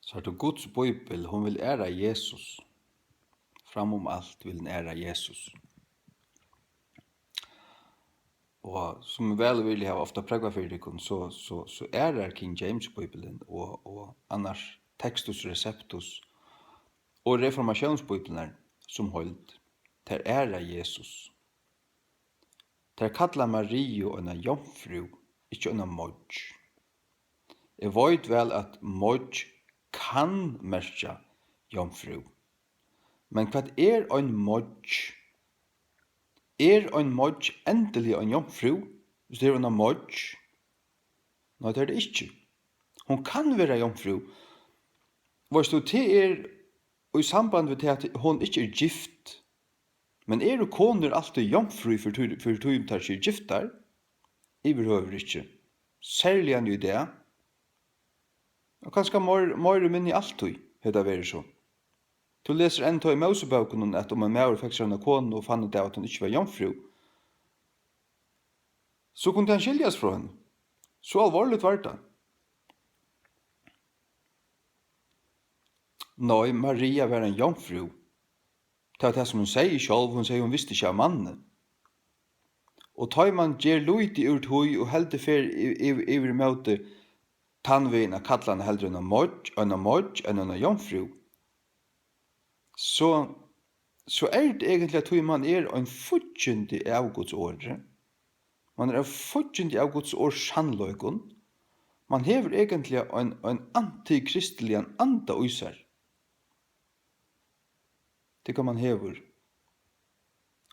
Så er det Guds bibel, hon vil æra Jesus. Framom alt vil hon æra Jesus. Og som vel vil ha ofta pregva fyrir dykun, så ærar King James Bibelen og annars Textus Receptus og Reformationsbibelen som holdt ter æra Jesus. Ter kalla Mario en jomfru, ikkje en modj. Jeg vet vel at modj kan merkja jomfru. Men hva er en modj? Er en modj endelig en jomfru? Hvis det er en modj? Nei, det er det ikke. Hon kan være jomfru. Hvis du til og i samband med at hon ikke er gift, men er du koner alltid jomfru for tog tar seg giftar? I behøver ikke. Særlig enn jo det. Og kanskje mer minni alltid, hetta veri så. Du leser en tog i Mosebøkene at om en maur fikk seg en kone og fann ut at hun ikke var jomfru, så kunne han skiljas fra henne. Så alvorligt var det. Nei, Maria var en jomfru. Det var det som hun sier selv, hun sier hun visste ikke av mannen. Og tar man gjer luiti ur tog og heldig fer iver møte tannvina kallan heldre enn en modj enn en jomfru, så er det egentlig at man er en futjende av Guds åre. Man er en futjende av Guds års sannløykon. Man hever egentlig en antikristelig anda uisar. Det kan man hever.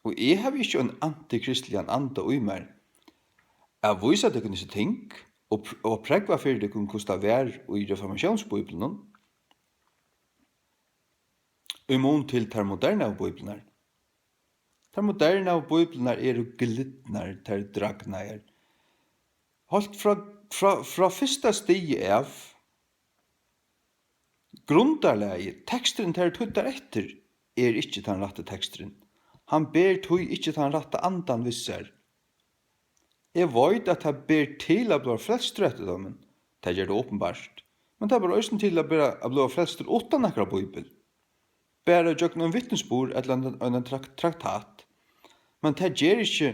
Og jeg har ikke en antikristelig anda uimar. Jeg viser deg disse ting, og pregva fyrir deg hvordan det var i reformationsbibelen, i mån til ter moderne av bibelene. Ter moderne av bibelene er glidnar, ter dragnar. Halt fra fyrsta stig av grundarleie, teksteren ter tuttar etter, er ikke den rette teksteren. Han ber tog ikke den rette andan visser. Jeg vet at han ber til å bli frelst rettedommen. Det gjør det åpenbart. Men det er bare også til å bli frelst uten akkurat bibel. Bare gjør noen vittnesbord eller en traktat. Men det gjør ikke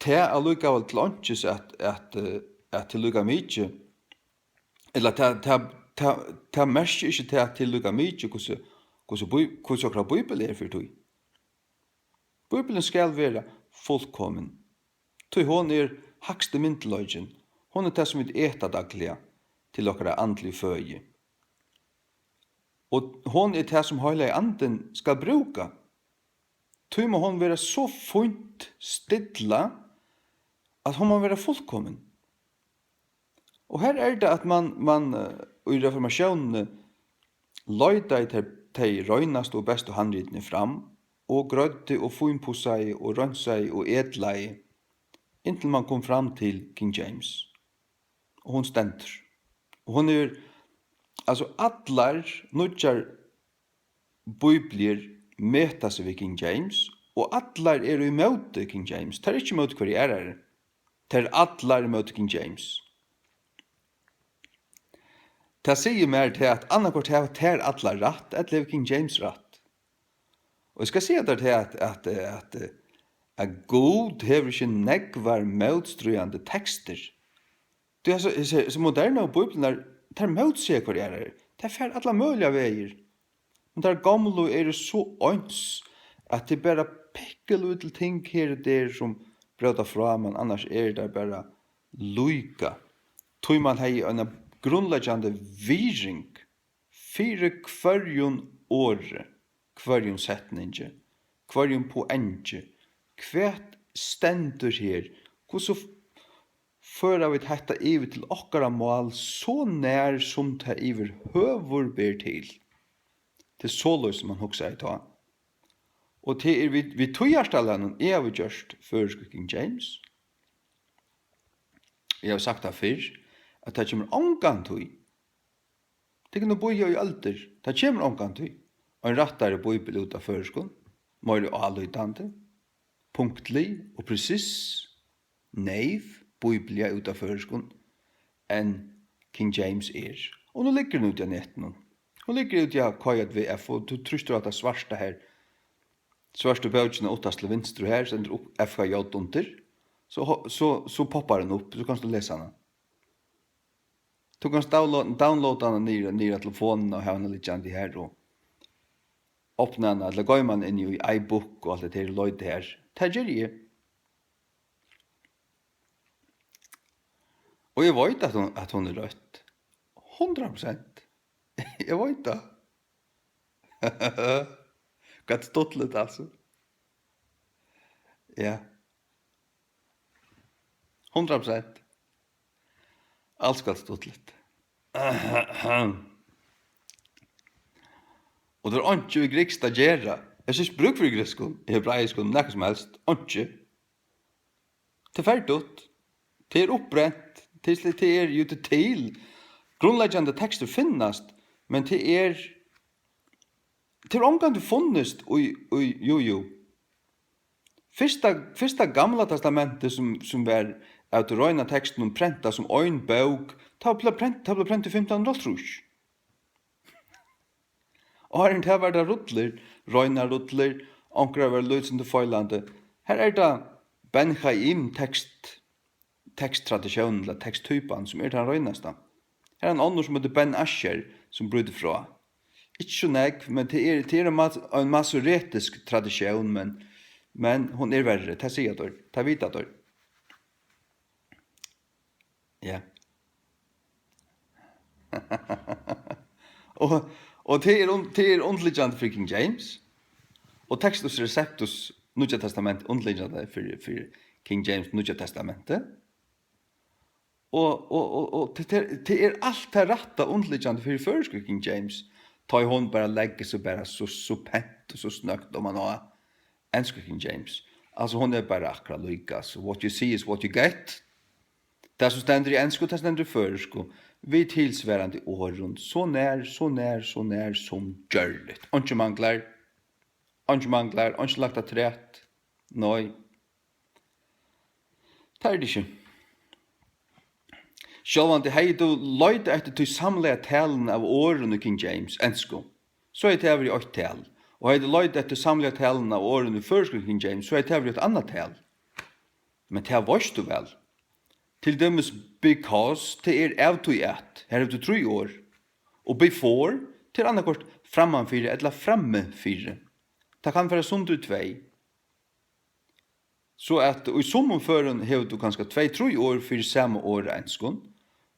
til å lukke av til åndsjes at til lukke mye. Eller det merker ikke til å lukke mye hvordan akkurat bibel er for tog. Bibelen skal være fullkommen. Tog hon er hakste mynteløgjen. Hon er det som vi eter dagliga til okkara andlig føye. Og hon er det som høyla i anden skal bruka. Tog må hon være så funt stidla at hon må være fullkommen. Og her er det at man i reformasjonen løyda til røynast og best og handritene fram, og grødde og funpussai og rønsai og edlai, inntil man kom fram til King James. Og hon stender. Og hon er, altså allar nudjar bibler meta seg ved King James, og allar er i møte King James. Det er ikke møte hver er her. Det er allar i møte King James. Det sier mer til at annakvart er allar ratt, eller King James ratt. Og jeg skal si at God hever ikke negvar motstrøyande tekster. Det er så moderne av Bibelen det er motsier hver er her. Det er fer alle mulige veier. Men det er gamle er så øns at det bare pekker ut til ting her og der som brøter fra, men annars er det bare lyka. Tog man hei en grunnleggjande viring fire kvarjon åre, kvarjon setninge, kvarjon poenge, hvert stendur her, hvordan føra vi dette iver til okkara mål så nær som det iver høvor ber til. Det er så løs man hoksa i ta. Og til vi togjarstallen er vi gjørst før King James. Jeg har sagt det før, at det kommer omgang tog. Det kan du bo i alder. Det kommer omgang tog. Og en rattare bibel ut av førskon, mer avlytande, punktlig og precis, neiv, biblia ut av førskon, enn King James er. Og nu ligger den ut i netten. Hun ligger ut i KJVF, og du trøster at det svarte her, svarte bøkene åttast til venstre her, så ender opp FKJ under, så poppar den opp, så kan du lese den. Du kan downloada den nere telefonen og ha den litt kjent her, og åpne den, eller går man inn i iBook og alt det her, løyde her. Det gjør jeg. Og jeg vet at hun er rødt. 100%. Jeg vet det. Gott stottligt alltså. Ja. 100%. Allt ska stottligt. Och det är inte i greksta gera. Jag syns bruk för grekskon, i hebraiskon, näka som helst. Inte. Det är färdigt. Det är upprätt. Det är ju till. Grundläggande texter finnast, men det är omgående funnest jo. Fyrsta gamla testamentet som var av det røyna teksten om prenta som øyn bøk, ta ble prent i 1500-tallet. Og her det var det røyna rutler, ankra var løsende feilande. Her det Benjaim teksttradisjonen, eller teksttypen, som den røyneste. Her en annen som heter Ben Asher, som bryter fra. Ikke så nek, men det er en masoretisk tradisjon, men hun er verre, det sier jeg, det vet jeg. Ja. og det er underliggende for King James, og Textus Receptus, Nudja Testament, underliggende for King James, Nudja Testamentet, og det er alt det rette underliggende for første King James, ta hon bara lägger sig bara så pent och så snögt om man har enska King James. Alltså hon är bara akkurat lika. So what you see is what you get. Det som ständer i enska, det ständer i förska. Vi tillsvärande åren så när som görligt. Inte manglar, inte lagt att rätt. Nej. Det är det inte. Sjálvan det hei du løyde etter til samlega talen av åren i King James, ensko. Så er det over i 8 tal. Og hei du løyde etter samlega talen av åren i første King James, så er det over i et annet tal. Men det varst du vel. Til dømes because det er av to et, her er du 3 år. Og before til annakort frammanfyre, eller frammefyre. Det kan være sund ut 2. Så at i sommerføren hever du kanskje 2-3 år for samme år enskon,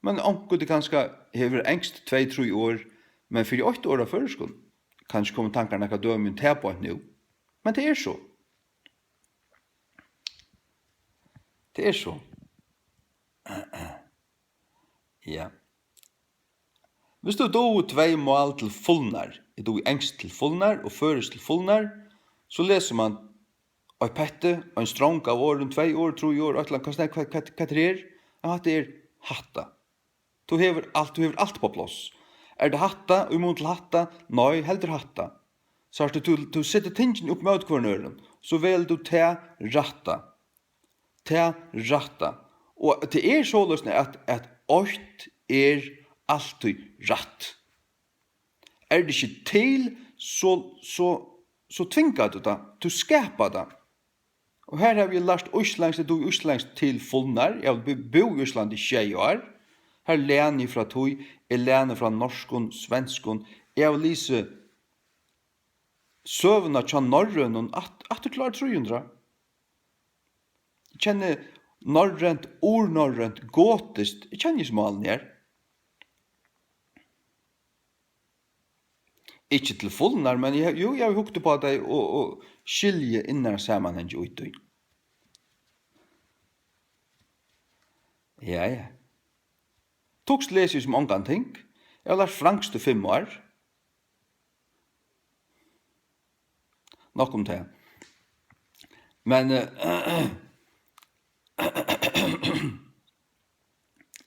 men onko du kanskje hever engst 2-3 år, men for 8 år av føreskon, kanskje kommer tankerne hva døm jo til på nå. Men det er så. Det er så. Ja. Hvis du do 2 mål til fullnar, er du engst til fullnar og føres til fullnar, så leser man og pette, og en strong av åren, 2 år, 3 år, hva det er? Ja, det er hatta. Du hever alt på plass. Er det hatta, og imot til hatta? Nei, heldur hatta. Så er det du setter tingene opp med hverandre, så vel du te ratta. Og det er så løsende at alt er alltid ratt. Er det ikke til, så tvingar du det. Du skapar det. Og her har vi lært Øslands til fullnar. Jeg vil bo i Øsland i 6 år. Her lærer jeg fra tog. Jeg lærer fra norskon, svenskon. Jeg vil lise søvna til norrøn at du klarer 300. Jeg kjenner norrønt, ordnorrønt, gåtist. Jeg kjenner smalen her. Ikke til fullnar, men jeg har hukte på det og skilje innan sammanheng ut. Ja. Togst leser som ongan ting. Jeg har lært frankst til 5 år. Nok om det. Men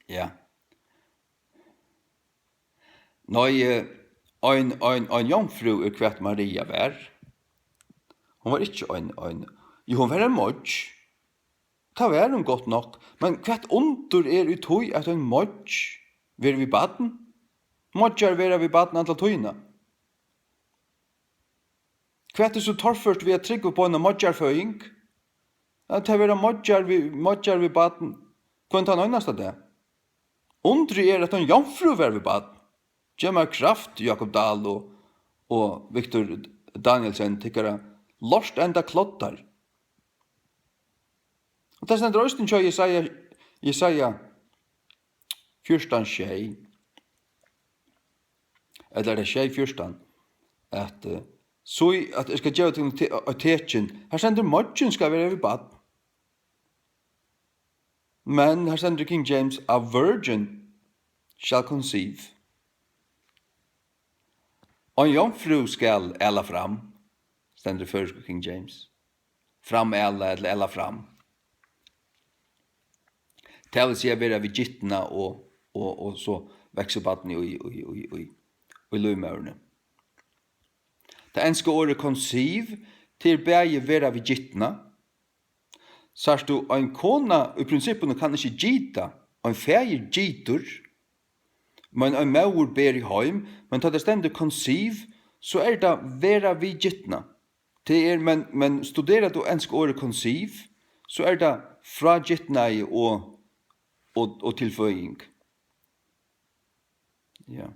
ja. Nei, en jomfru er kvart Maria var. Hon var ikke jo, hon var en modj. Det var hun godt nok. Men kvart under er ut høy at en modj vil vi baden. Modjar vera vi baden antla tøyna. Hva så torført vi trygg på en modjarføying? At det vera modjar vi baden. Hva ta nøynast av det? Undri at en jomfru ver vi baden. Gjemmer kraft, Jakob Dahl og Victor Danielsen tykkara lost enda klottar. Og det stendur òstin kjøy Jesaja 14:6. Eller det 6:14 at så at jeg skal gjøre til tekin. Her stendur modjen skal være vi bad. Men her stendur King James, a virgin shall conceive. Og en jomfru skal ella fram, stendur først King James. Fram ella, eller ella fram. Det vil si at være vi gittna og så vekser baden i løymørene. Det enske året conceive til bæge være vi gittna. Sørst du, en kona i prinsippene kan ikke gita, en feir gitur, men en maur ber i heim, men ta det stendur conceive, så det være vi gittna. Det men studerer du enske året conceive, så det fra gittna og tilføying. Ja.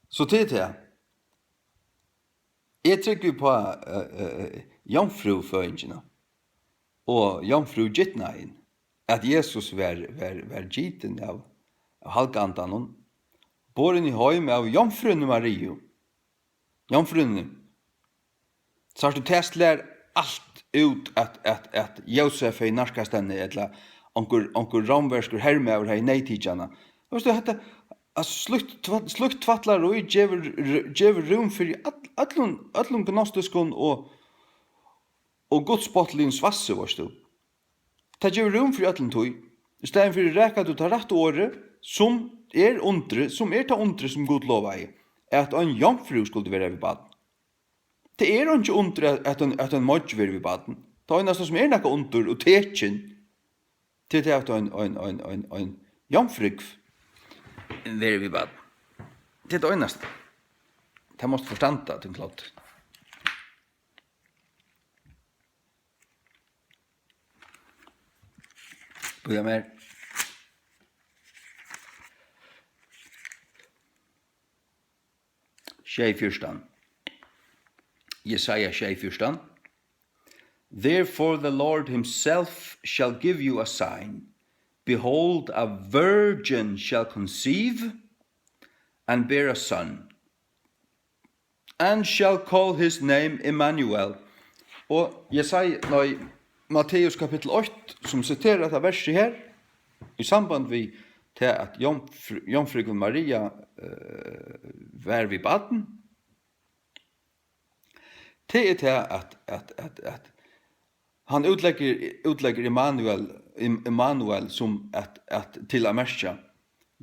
Så til det. Jeg trykker på jomfruføyingene og jomfrugittnaien, at Jesus var gitten av halkandanen, båren i høym av jomfrunne Marie. Jomfrunne. Så du testler allt ut at Josef i narkastenne, eller onkur ramverskur hermeaver her i neitidjana. Og så hette slutt tvattlar og gjever rum for allum gnostiskon og godsbotlin svasse, varst du. Ta gjever rum for allum tog, i stedet for reka du tar rett året, som ta undre som god lova i, at en jomfru skulle være ved baden. Det ikke undre at en modj være ved baden. Det nesten som nekka under og tekin til det at en jomfrygg være ved baden. Det nesten. Det måste forstanda til klart. Bøya mer. Tjejfyrstan. Jesaja 6:14. Therefore the Lord himself shall give you a sign. Behold, a virgin shall conceive and bear a son, and shall call his name Emmanuel. Og Matteus kapitel 8, som citerer dette verset her, i samband vi til at jomfruen Maria var vid baden, det til at han utlegger Emmanuel som at til a merkja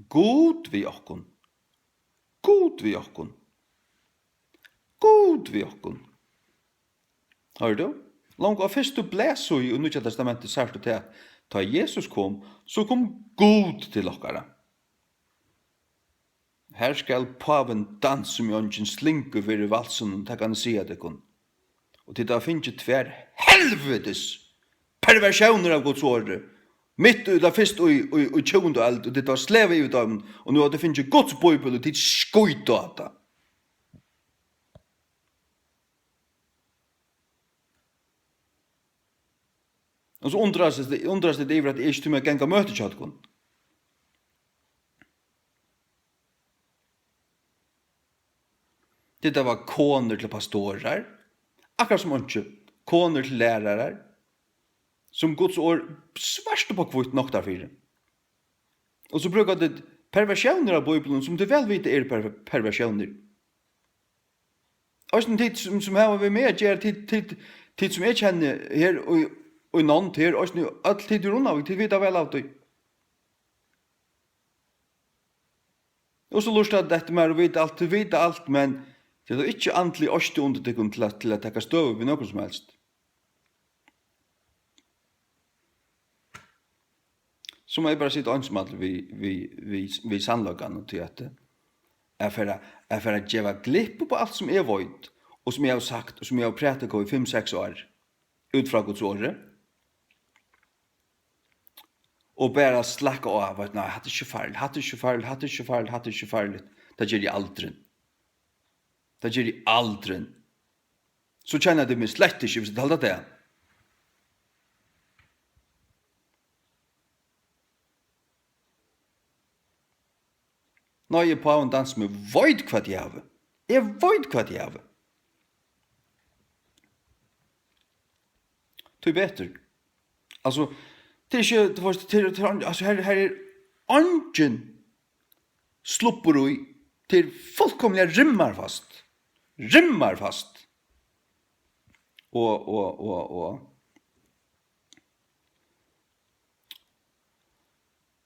god vi okkon, god vi okkon, god vi okkon. Hør du? Langt av først du blæser i Nya testamentet særlig til at da Jesus kom, så kom god til okkara. Her skal paven danse med ånden slinke for i valsen, og det kan si at det kun. Og til da finnes det tver helvetes perversjoner av Guds åre. Mitt ut av først og tjående alt, og det da sleve ut av dem, og nå at det finnes Guds bøybel, og det skøyte av det. Og så undras det over at jeg ikke tror meg genga møte kjøtkon. Det var koner til pastorer, akkurat som ikke koner til lærere, som Guds år svarste på kvitt nok derfor. Og så bruker det perversjoner av Bibelen, som du vel vet perversjoner. Og sånn tid som har vi med, tid som jeg kjenner her, og noen til, og sånn alt tid rundt av, tid vet vel av det. Og så lurt at dette med å vite alt, men det er ikke antlig årste under til at takka støve ved noe som helst. så må jeg bare sitte ansmatt vi sannløkene til at jeg får gjøre glipp på alt som jeg vet, og som jeg har sagt, og som jeg har pratet på i 5-6 år, ut fra Guds året, og bare slakke av at nei, hatt ikke farlig, det gjør jeg aldri. Så kjenner jeg det meg slett ikke hvis jeg taler det. Nå er jeg på en dans med vet hva jeg har. Jeg vet hva jeg har. Det er bedre. Altså, det er ikke, altså her er ungen slupper ui til fullkomlig rimmarfast.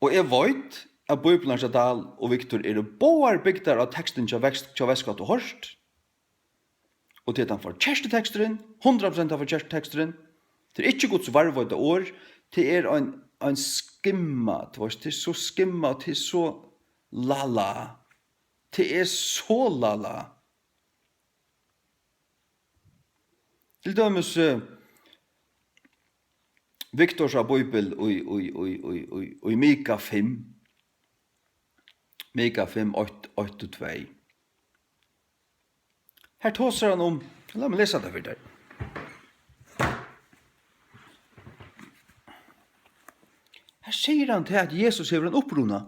Og jeg vet at Bibelen Dal og Victor er båar bygdar av teksten til Veskat og Horst. Og til han får kjersteteksteren, 100% av kjersteteksteren. Det er ikke Guds varvøyde år, det er en skimma, det er så skimma, det er så lala. Det er så lala. Til dømes Victor sa Bibel og i Mika 5. Mika 5, 8-2. Her tåser han om, la meg lese det for deg. Her sier han til at Jesus hever en oppruna.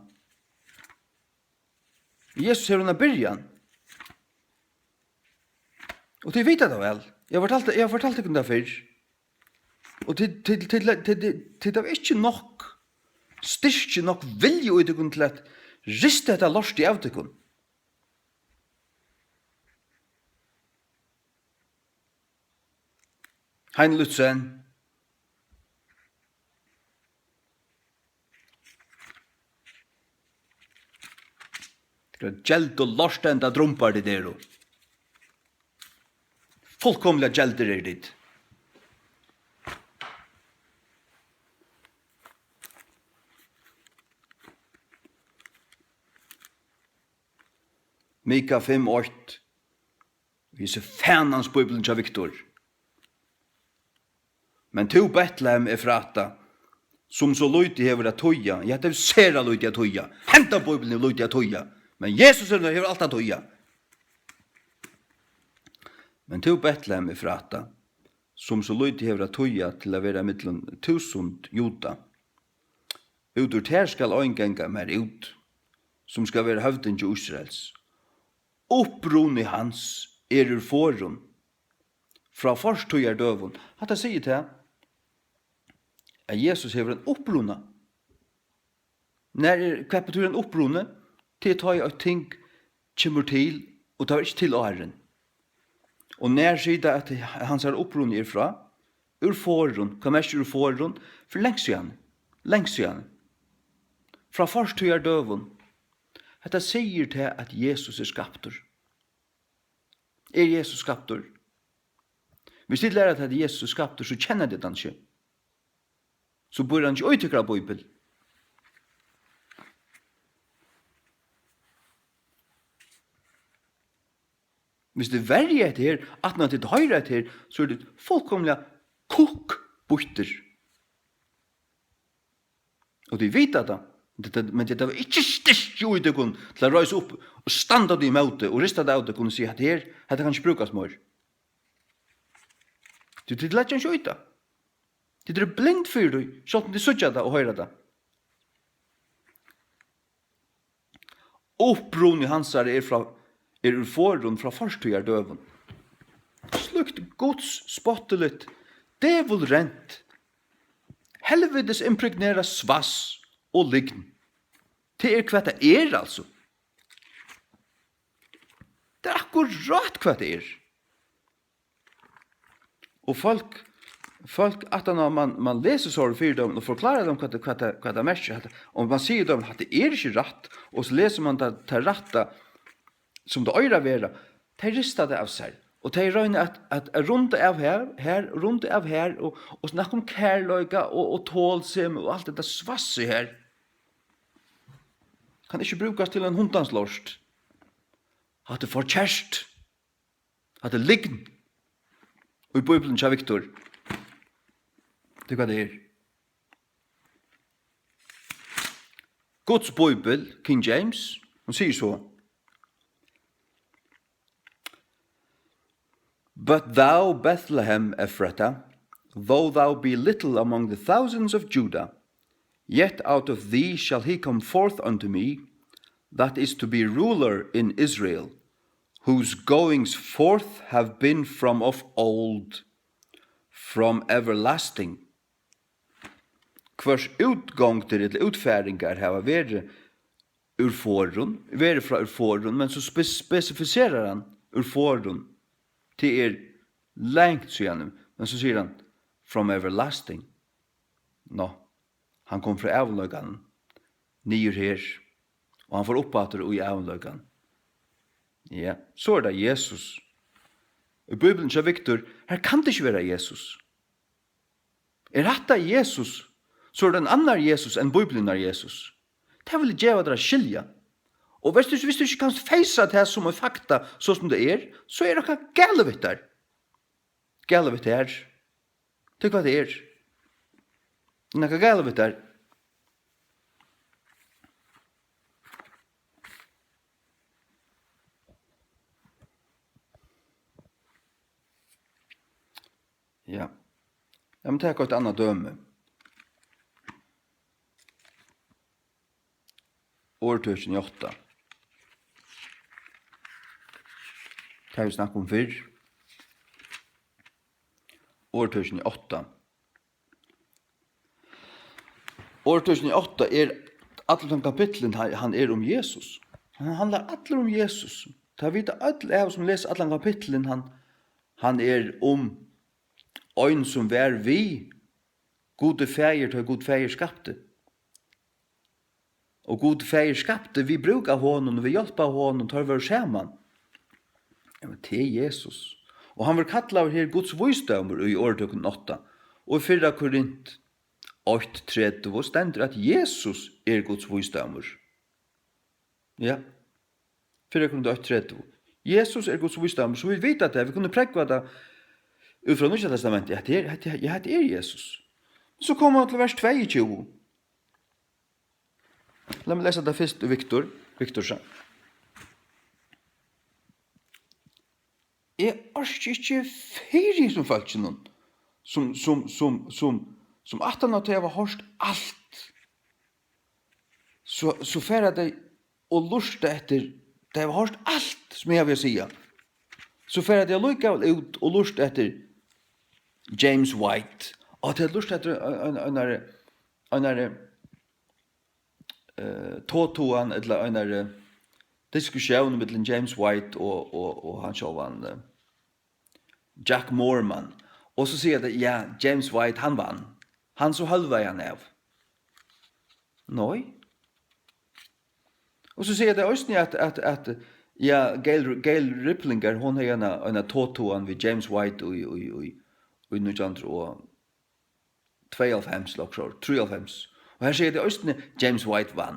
Jesus hever en byrjan. Og til vita det vel. Jeg har fortalt ikke det før. Og til det var ikke nok styrke nok vilje ut til at riste etter lort i avtøkken. Hein Lutzen. Det er gjeld og lort enda drumpar det der. Fullkomlig gjelder er dit. Mika 5:8. Vi ser fænans Bibelen til Victor. Men to Bethlehem er frata, som så lydde hever at tøya. Ja, det ser a lydde at tøya. Henta Bibelen er lydde at tøya. Men Jesus hever alt at tøya. Men to Bethlehem er frata, som så lydde hever at tøya til å være mittelen 1000 juda. Ut ur ter skal øyngenga mer ut, som skal være høvden til Israels. Oppruni hans er ur forun, fra forstøyer døvun. Hatt jeg sier til at Jesus hever en oppruna. Hva betyr en opprune? Til å ta i at ting kommer til, og tar ikke til åren. Og når sier det at hans er opprune er fra, ur forun, hva mest ur forun? For lengst igjen. Fra forstøyer døvun. Dette sier til at Jesus er skaptor. Er Jesus skaptor? Hvis de lærer at Jesus er skaptor, så kjenner det han ikke. Så bør han ikke uttrykke av Bibel. Hvis det verger etter her, at når det høyre etter her, så er det fullkomlig kokbytter. Og de vet det. Men det var ikke styrke ut det kun til å røyse opp og standa det i møte og rista det av det kunne si at her kan ikke brukes mer. Det lett ikke ut det. Det er blind for deg, sånn at de sutja det og høyre det. Opprone hans er ur forrund fra forstøyer døven. Slukt Guds spotteligt, devil rent, helvedes impregnera svass og lign. Det er hva det er, altså. Det er akkurat hva det er. Og folk at når man leser så for dem og forklarer dem hva det er mest, og man sier dem at det er ikke rett, og så leser man det til rette som det øyre være, de rister det av seg. Og de røyner at rundt av her, og snakke om kærløyga og tålsem og alt det svasset her. kan ikke brukes til en hundans Hatt det forkjærst. Hatt det lign. Og i Bibelen kjær Viktor. Det hva det Guds Bibel, King James, han sier så. But thou, Bethlehem Ephratah, though thou be little among the thousands of Judah, yet out of thee shall he come forth unto me, that is to be ruler in Israel, whose goings forth have been from of old, from everlasting. Hvers utgångter eller utfæringar hava væri ur forun, væri fra ur forun, men så spesifiserar han ur forun til lengt siden, men så sier han from everlasting. Nå, han kom fra avløgan, nyer her, og han får oppater i avløgan. Ja, så det Jesus. I Bibelen så Viktor, her kan det ikke være Jesus. Dette Jesus, så det en annan Jesus enn Bibelen Jesus. Det vil gjøre dere skilja. Og hvis du ikke kan feisa det som er fakta, så som det så det ikke galevitt der. Galevitt her. Tyk hva det Det er ikke galevitt der. Ja. Jeg må ta et annet døme. År 2008. Det har vi snakket om før. År 2008. År 2008 alle kapitlen han om Jesus. Han handler alle om Jesus. Ta vita alle av som leser alle kapitlen han om øyn som vær vi gode feir til god feir skapte. Og god feir skapte, vi brukar honom, og vi hjelper honom, tar vi sammen. Ja, men det Jesus. Og han vil kalla av her Guds visdommer i år 2008. Og i 4 Korint 8:30 stender at Jesus Guds visdommer. Ja. 4 Korint 8:30. Jesus Guds visdommer, så vi vet at det, vi kunne prekva det ut fra Nya Testamentet, ja, det Jesus. Så kommer han til vers 22. La meg lese det først, Viktor sa. Jeg ikke fyrir som folk som at han har hørt alt. Så færre det og lusta etter det har hørt alt som jeg vil sige. Så færre det lukket ut og lusta etter James White. Og det lusta etter en tåtoan eller en diskusjon mellom James White og han sjåvan Jack Moorman. Og så sier det, ja, James White, han vann. Han så halva han av. Nei. Og så sier det også at ja, Gail Riplinger, hun har en tåtoan ved James White i 1992, 93. Og her sier det også James White vann.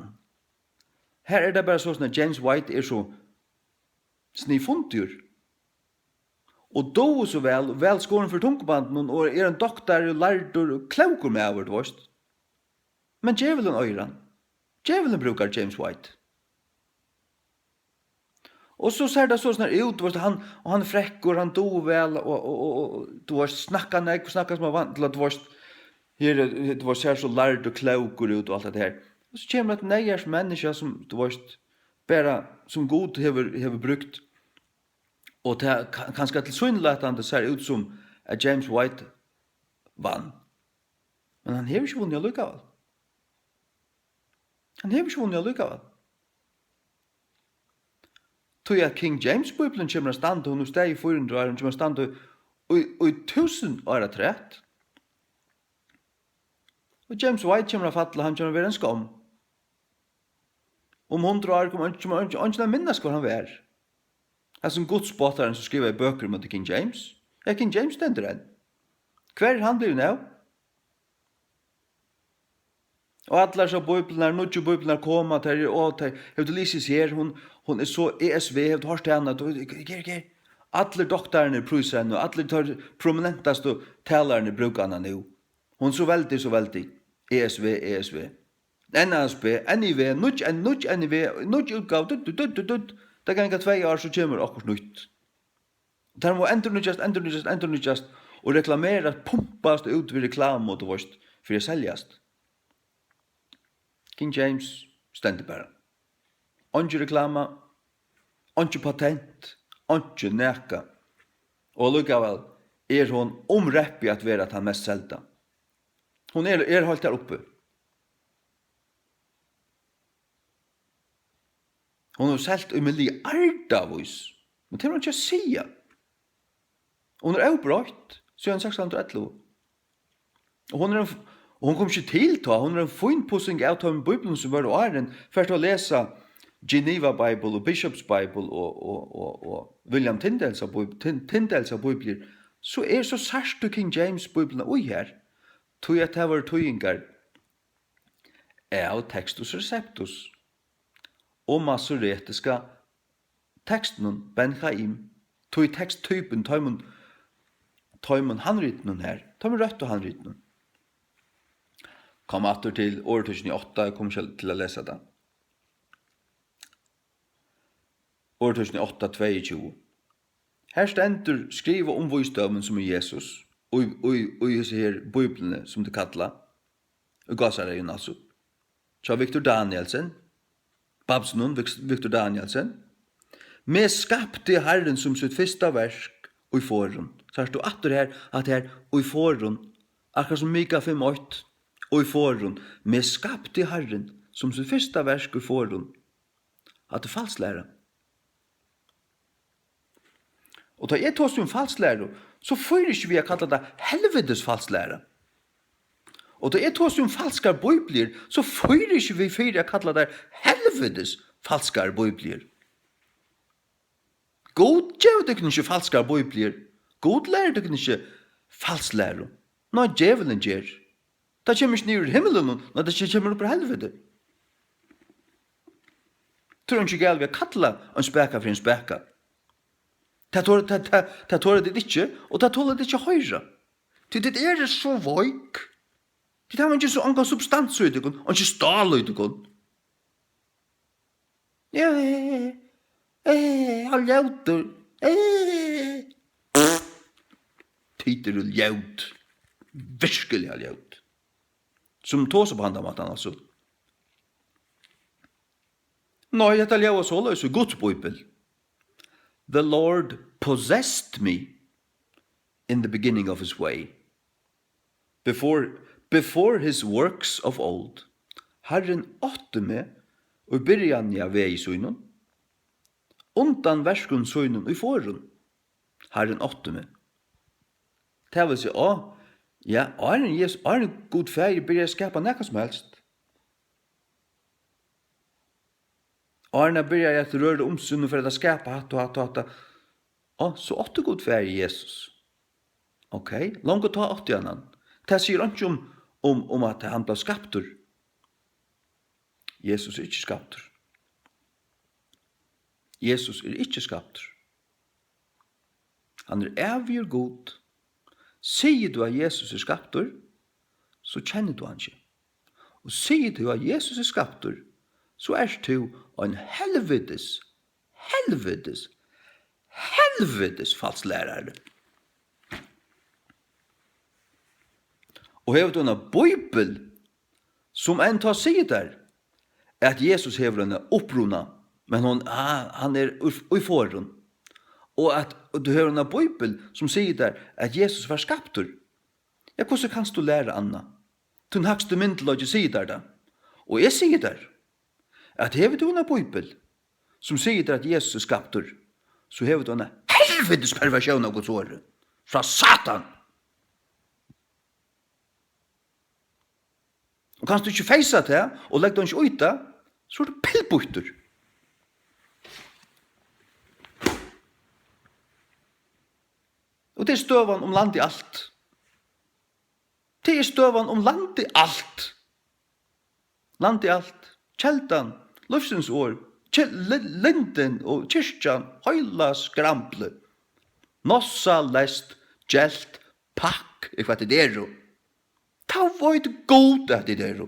Her det bare sånn at James White så snifuntur. Og då så vel skåren for tungebanden, og en doktor, lærdur, og klaukur med over, du vet. Men djevelen øyran. Djevelen brukar James White. Og så ser det sånn ut, han frekkor, han do vel, og du vet, snakka som han vant til at du vet, det var ser så lærd og klaukur ut og alt det her. Og så kommer et neiers menneske som, du vet, bare som god hever brukt. Og det kanskje til synlætande ser ut som at James White vann. Men han hever ikke vunnet allikevel. Han hever ikke vunnet allikevel. Tog at King James-bibelen kommer å stande, og nå steg i 400 år, kommer å stande og i 1000 år trett. Og James White kommer å fatte, han kommer å være en skam. Om 100 år kommer han ikke minnes hvor han var. Det som godsbåtaren som skriver i bøker om King James. Ja, King James stender den. Hver han blir nå? Og allar så bibelnar, nudju bibelnar koma, ter og ter, hevur du lysis her, hon er så ESV, hevur du hørt hana, ger. Allir doktorarnir prúsa henne, og allir tar prominentastu talarnir brúka hana nú. Hon så veldig, ESV. NASB, NIV, NIV, nudj utgav, det ganga 2 år så kjemur okkur nytt. Der må endurnudjast, og reklamerast, pumpast ut vid reklam og vorst, fyrir seljast. King James stendur bara. Ongi reklama, ongi patent, ongi nekka. Og lukkavel hon omreppi at vera han mest selta. Hon holdt der oppe. Hon har selt milliardavus. Men det er hon ikke sia. Hon er avbrøtt, siden 1611. Og hon kom ikke til ta, hon er en fin pussing av ta med Bibelen som var åren, først å lese Geneva Bible og Bishops Bible og William Tyndales av Bibler, så er så særst du King James Bibelen oi her, tog at det var tøyingar av textus receptus og masoretiska teksten Ben Chaim, tog teksttypen, tøymon handrytnen her, tøymon rødt og handrytnen. Kom atter til år 2008, jeg kommer ikke til å lese det. År 2008, 22. Her stendur skriva om visdomen som er Jesus, og disse her biblene som det kallar, og Gazareien altså. Så Victor Danielsen, Babsnon, Victor Danielsen, med skapte Herren som sitt første verk og i forhånd. Så her står atter her at her og i forhånd, akkurat som Mika 5:8, og i forhånd, med skapte Herren som sitt første verk og i forhånd. At det er falsklære. Og da jeg tås om falsklære, så får ikke vi å kalle det helvetes falsklære. Og da jeg tås om falskar bibler, så får ikke vi for å kalle det helvetes falskar bibler. God gjør det ikke falskar bibler. God lærer det ikke falsklære. Nå djevelen gjør. Det kommer ikke ned i himmelen, når det ikke kommer opp på helvete. Tror han ikke galt ved å kalle en speka for en speka. Det tåler det ikke, og det tåler det ikke høyre. Det er så voik. Det har man ikke så anka substans ut i det, og ikke stål ut i det. Han ljauter. Tider og ljaut. Virkelig han ljaut. Som tåser på handamaten, altså. Nei, dette ljauer så løs i Guds bibel. The Lord possessed me in the beginning of his way. Before his works of old. Herren åtte meg og byrjan av vei søgnen. Undan verskun søgnen i forhånd. Herren åtte meg. Det vil si, er en god ferie byrja skapa nekka som helst. Arna byrjar at røre omsunnet for at skapa hatt. Så åtte god ferie Jesus. Ok, langt å ta åtte annan. Det sier ikke om at han ble skaptur. Jesus er ikke skaptur. Jesus er ikke skaptur. Han er evig og god. Sier du at Jesus er skaptur, så kjenner du han ikke. Og sier du at Jesus er skaptur, så er du en helvetes falslærare. Og hever du en bibel som en tar sier der, at Jesus hever en oppruna, men han er i forhånd. Og at du hever en bibel som sier der, at Jesus var skaptur. Ja, hvordan kan du lære Anna? Du hakste myndelaget sier der da. Og jeg sier der, at hever du en bibel som sier der at Jesus er skaptur, så hever du en helvetes perversjon av Guds åre. Fra Satan! Og kan du ikke feisa til, og legge den ikke ut da, så er du pillbukter. Og det er støvan om land i alt. Det er støvan om land i alt. land i alt, kjeldan, løfsens år, linden og kyrkjan, høyla skrample, nossa lest, gelt, pakk, hva det er jo. Ta void god at det er jo.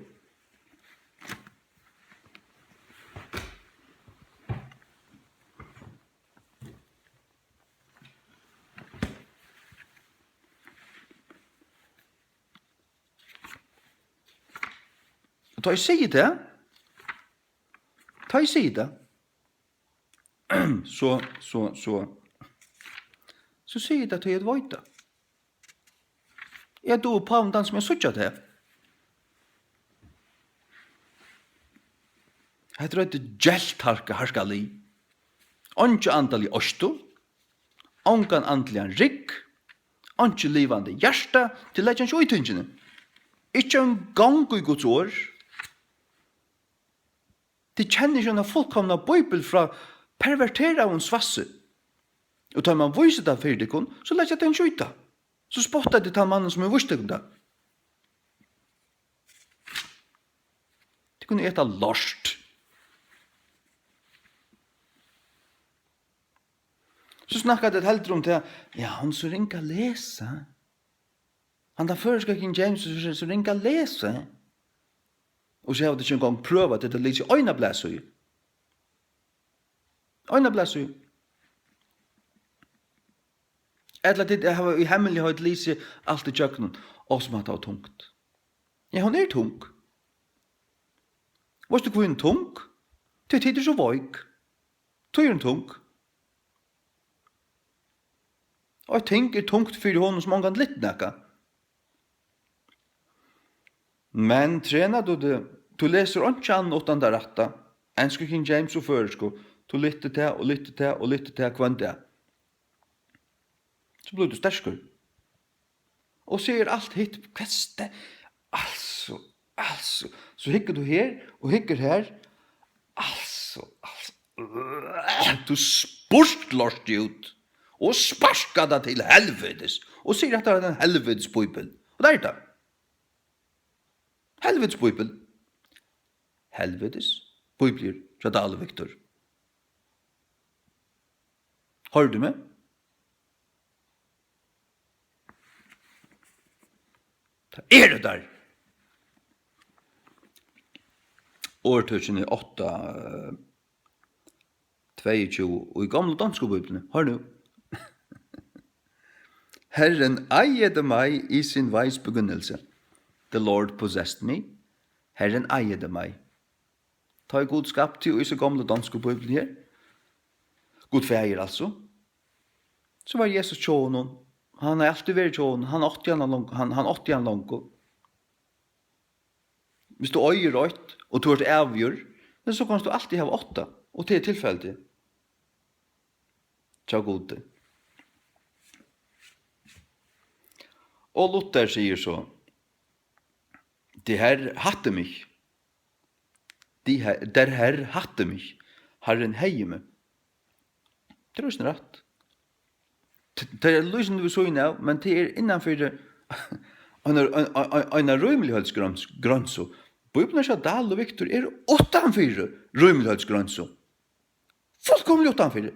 Ta jeg sier det, så sier jeg det til jeg vet det. Jeg do på om den som jeg suttet til. Jeg tror det gjeltharka harskali. Onge andal i ostu, ongan andal i rigg, onge livande hjärsta til leggjans uittingene. Ikke en gang i Guds år. De kjenner ikke en fullkomna bibel fra pervertera av en svasse. Og tar man viser det for det kun, så legger det en skjøyta. Så spottar det til mannen som er vurs det kun da. Det kunne eta lorst. Så snakket det helt om til, ja, han så ringa lesa. Han da føreska King James så ringa lesa. Og så har det ikke engang prøvet at det lyser øyne blæsøy. Øyne blæsøy. Eller det har i hemmelighet lyser alt i kjøkkenen, og som at det er tungt. Ja, hun er tung. Vet du hvor hun er tung? Det er så veik. Det er hun tung. Og jeg tenker tungt for henne som mange litt nekka. Men trener du det, du leser ikke annet utan det rette, enske King James og føresko, du lytter til og lytter til og lytter til hva det er. Så blir du sterskere. Og sier alt hit, hva det? Altså, så hikker du her, og hikker her, altså, du spurtlåst ut, og sparska det til helvedes, og sier at det er en helvedes bibel. Og det er det. Helvedes bibel. Helvedes bibler fra Dale Victor. Har du med? Det er det der. Årtøtjen er 8, 22, og i gamle danske biblene. Har du? Herren eiede meg i sin veis begynnelse. The Lord possessed me. Herren eiede meg. Ta i god skap til i så gamle danske bibelen her. God feir altså. Så var Jesus tjånen. Han har alltid vært tjånen. Han 80 han langt. Hvis du øyer røyt, og du er avgjør, så kan du alltid ha 8. Og det er tilfeldig. Tja gode. Og Luther sier så, det her hatte mich. Der her hatte mich. Herren heime. Det er ikke rett. Det er løsende vi så inn av, men det er innanfor en røymelighetsgrønso. Bibelen er så Dal og Victor er utanfor røymelighetsgrønso. Fullkomlig utanfor.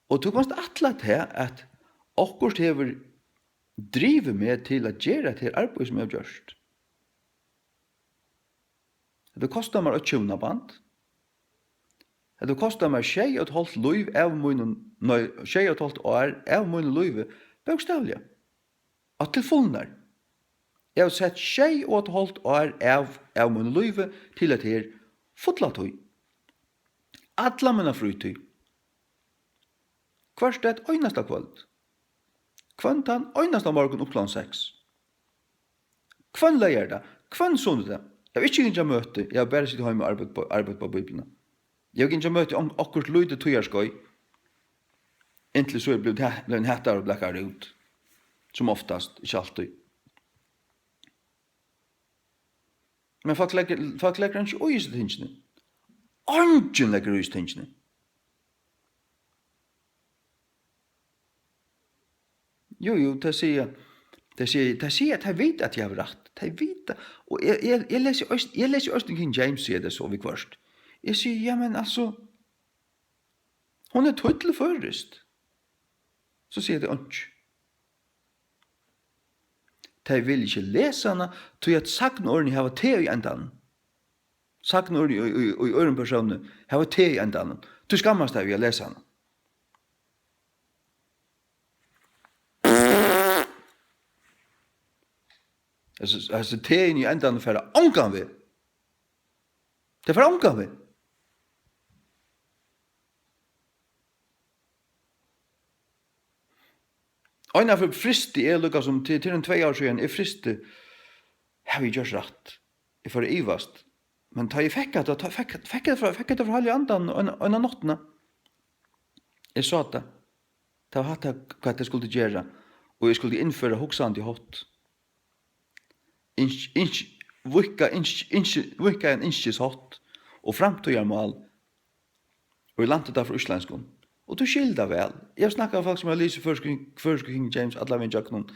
Og du kan atla til at akkurat hever driver med til at gjøre til arbeid som jeg har gjort. Det kostar meg 20 band. Det kostar meg 6,5 liv av munnen, 6,5 år av munnen liv, bokstavlig. At til fullnar. Jeg har sett 6,5 år av munnen liv til at det er fotlatøy. Atla mine frytøy. Hvert et øyneste kvöld. Kvantan øyneste morgen oppland 6. Kvann leier det. Kvann sånn det. Jeg har ikke ikke møte. Jeg har bare sittet hjemme og arbeid på Bibelen. Jeg har ikke møte om akkurat lydet tøyerskøy. Inntil så ble en hettere og blekkere ut. Som oftast, ikke alltid. Men folk legger han ikke øyeste tingene. Angen legger øyeste tingene. Jo, det sier at jeg vet at jeg har rett. Jeg vet det. Og jeg leser Østen King James, sier det så vi kvart. Jeg sier, ja, men altså, hun er tøytelig først. Så sier det ikke. De vil ikke lese henne, til at sagnordene har te i endan. Sagnordene i øren personene har te i endan. Du skammast deg ved å lese henne. Altså, teen i endan for ångan vi. Det er for ångan vi. Øyna for fristi er lukka som til en 2 år siden, er fristi, har vi gjort rett. Jeg får ivast. Men ta jeg fikk det fra halve andan og en av nottene. Jeg sa det. Det var hatt hva jeg skulle gjøre, og jeg skulle innføre hoksand i hot. Vikka en inskis hot, og framtøyer mal, og jeg landet der fra Øslandskon. Og du skilder vel. Jeg snakker med folk som har lyst først King James, alle min jaknon.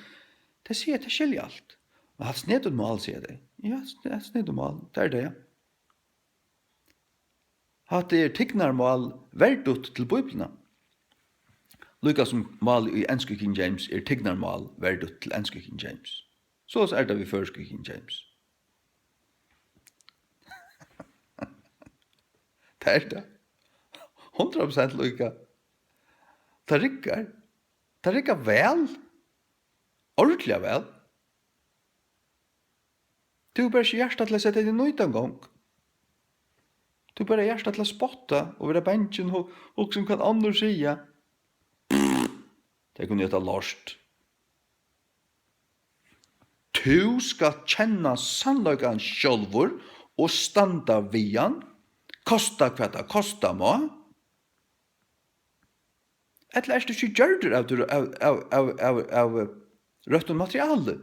De sier at det skiljer alt. Men hatt sned og mal, sier de. Ja, det er sned og mal. Det er det, ja. Hatt det tignar mal verdut til Bibelna. Lukka som mal i enske King James er tignar mal verdut til enske King James. Så er det vi først King James. Det er det. 100% lukka. Det rikker vel. Ordentlig vel. Du er bare ikke hjertet til å sette deg nøyt en gang. Du er bare hjertet til å spotte og være bensjen og som kan andre sige. Det kunne jeg ta lort. Du skal kjenne sannløkene sjølver og standa vian. Kosta hva det kosta må. Eller er det ikke gjørder av rødt og materiale?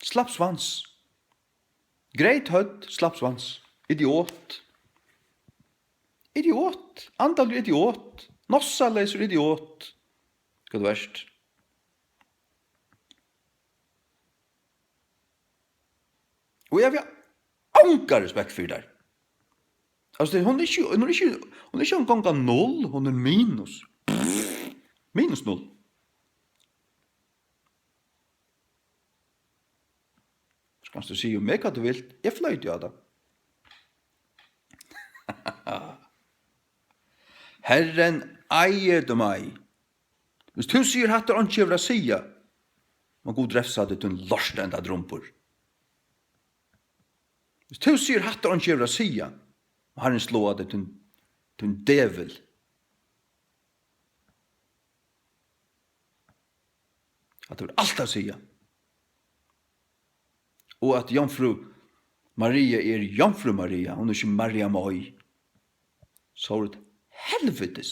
Slapp svans. Greit hødd, slapp svans. Idiot. Andal idiot. Nossa leser idiot. Hva det verst? Og jeg vil anka respekt for det. Altså, hun er ikke en gang av 0, hun er minus. Minus 0. Så kan du si om meg hva du vil. Jeg fløyte jo av det. Herren eier du meg. Hvis du sier hatt det ikke over å sige, må god refsa det til en lorstenda drumpor. Hvis du sier hatt det ikke over å sige, må Herren slå av det til en devel. At det var alt å sige. Og at jomfru Maria er jomfru Maria, hun er ikke Maria Moi. Så er det helvetes.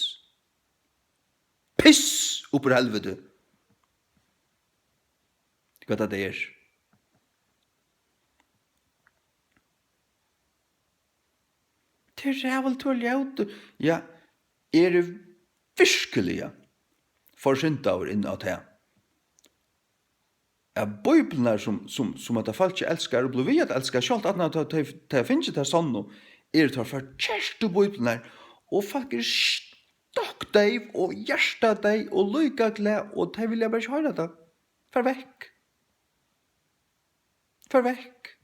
Piss oppur helvete. Hva det er. Det er vel til å ja, er det virkelige forsyntaver inn av det. Bibelen er som at det falt ikke elskar, og blir vi at elskar, selv at det finnes ikke det sånn, er det for kjæreste Bibelen er, og folk er stokk deg, og hjertet deg, og lykka gled, og det vil jeg bare ikke høre det. Fær vekk. Fær vekk.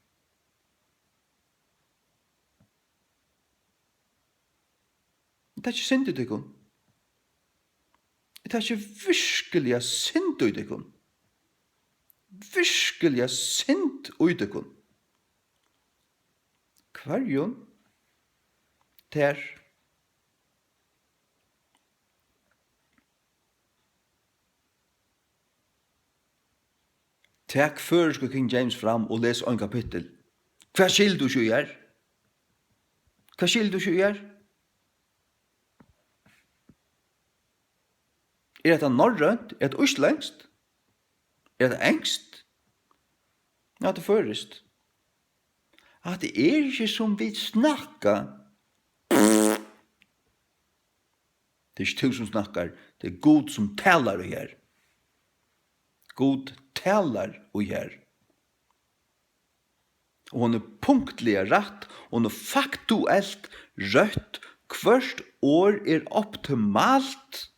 Det er ikke synd i deg. Det er ikke virkelig synd i deg. Virkelig synd i deg. Hverjon der takk først King James fram og les en kapittel. Hva skill du ikke gjør? Hva skill du ikke gjør? Er det norrønt? Er det østlengst? Er det engst? Ja, det først. At det er ikke som vi snakker. Det er ikke du som snakker. Det er Gud som taler det her. God talar och här. Och hon punktlig rätt, hon faktuellt rött. Kvörst år optimalt.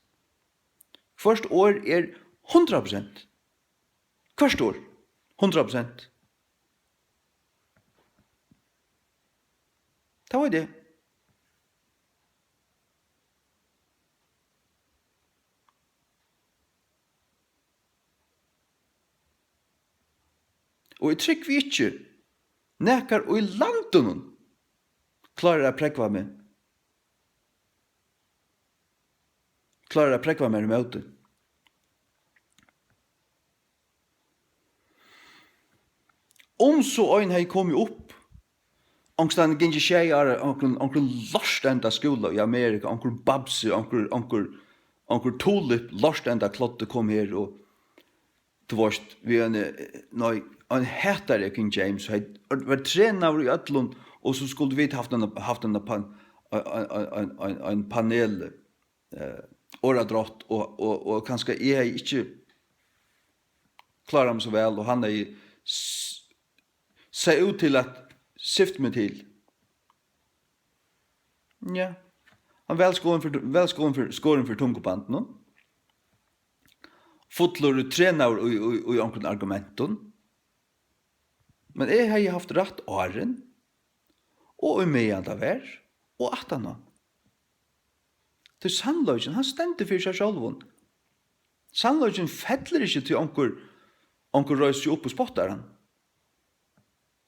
Kvörst år 100%. Kvörst år 100%. Det var det. Og jeg trykker vi ikke nekar og i landen klarer jeg prekva meg. Klarer jeg prekva meg i møte. Om så øyn hei kommet opp, angstan gynge tjejer, onkel lorstenda skola i Amerika, onkel Babsi, onkel Tulip lorstenda klotte kom her, og du varst, vi en hetare King James, var trener i Ötlund, og så skulle vi haft en panel, åradrott, og kanskje jeg ikke klarer ham så vel, og han ser ut til at syft meg til. Ja. Han velskåren for tungopanden. Fotler trener i omkring argumenten. Men jeg har haft rett åren, og i medan det var, og at han har. Til sannløgjen, han stendte for seg selv. Sannløgjen fettler ikke til onker røys seg opp og spottar han.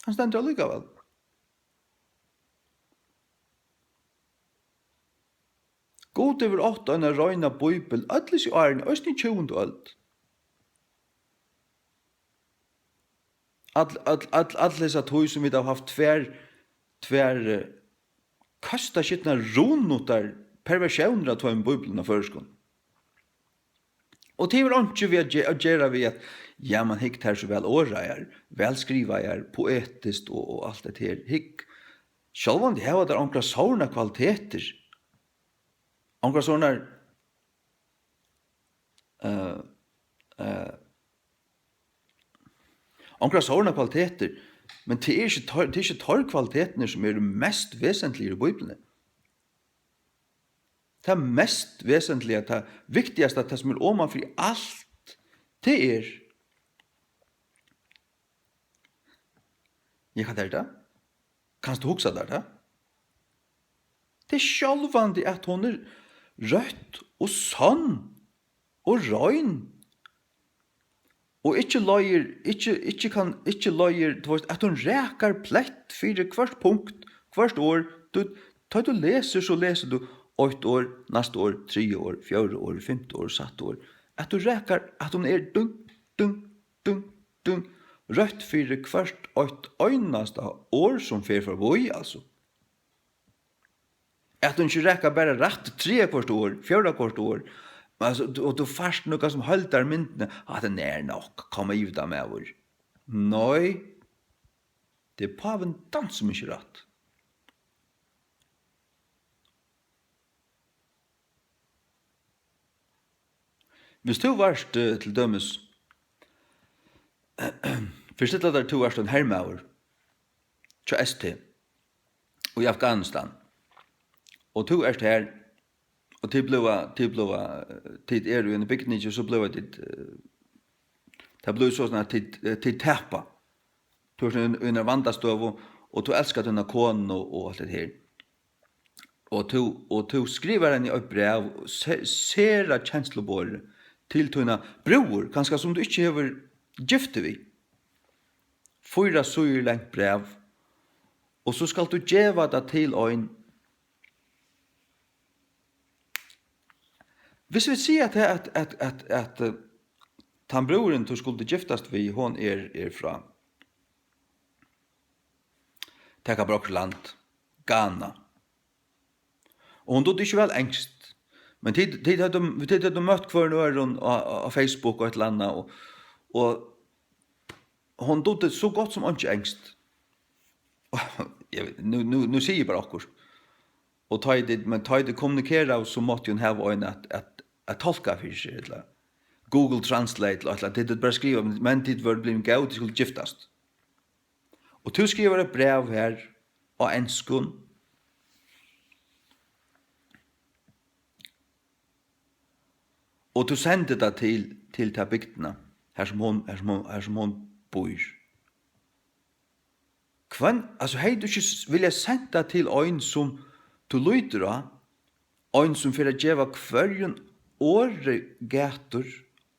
Han stendte allikevel. God over 8 en røyna bøybel, ødles i åren, østen i 20. øld. Atles at høy som vi har haft tver kasta skittna ronotar perversioner av en bøybelen av førskånd. Og det var ikke vi å gjøre ved at ja, man hikt her så vel åreier, velskriver, poetisk og alt det her. Hikk, selv om det her var der ankra sårne kvaliteter, ankra sårne ankra sårne kvaliteter, men det er ikke tar kvalitetene som er det mest vesentlige i Bibelen. Det er mest vesentlige, det viktigste, det som er omanfor alt, det er ja, hva er det? Kanst du huske det? Det er sjálvandi at hon er rødt og sann og røyn. Og ikke løyer, at hon rekar plett fyrir hvert punkt, hvert år. Da du leser, så leser du 8 år, neste år, 3 år, 4 år, 5 år, 7 år. At du rekar, at hon er dung, rødt fyrir hvert 8 øyneste år som fyrir for vøy, altså. At hon ikke rekar bare rett 3 hvert år, 4 hvert år, altså, og du fast noe som holder myndene, at den er nok, komme ut av meg vår. Nei, det er paven dans som ikke rett. Hvis du varst til dømes, først et eller du varst en herrmauer, til ST, og i Afghanistan, og du erst her, og tid er du i en bygning, så ble det ble sånn at tid teppa. Du er under vandastøv, og du elsker denne kånen og alt det her. Og du skriver henne i et brev, ser at kjenslebåret til dine bror, kanskje som du ikke har gifte vi. 4 søyer lengt brev, og så skal du gjøre det til en. Hvis vi sier at den broren du skulle giftast vi, hon er fra Tekabrokland, Ghana. Og hon dodde ikke vel engst. Men tid hadde møtt hver nøren av Facebook og et eller annet, og hon dodde så godt som ikke engst. Nu sier jeg bare akkurat. Men ta det kommunikere, så måtte hun ha en at tolka for seg. Google Translate, eller det bara skriva, men det var blivit gav, det skulle giftast. Og du skriver et brev her, og enskun, og du sender det til ta bygdene, her som hon bor. Kvann, altså hei du ikke vilja senda til ein som du lyder av, ein som fyrir djeva kvarjon åre gator,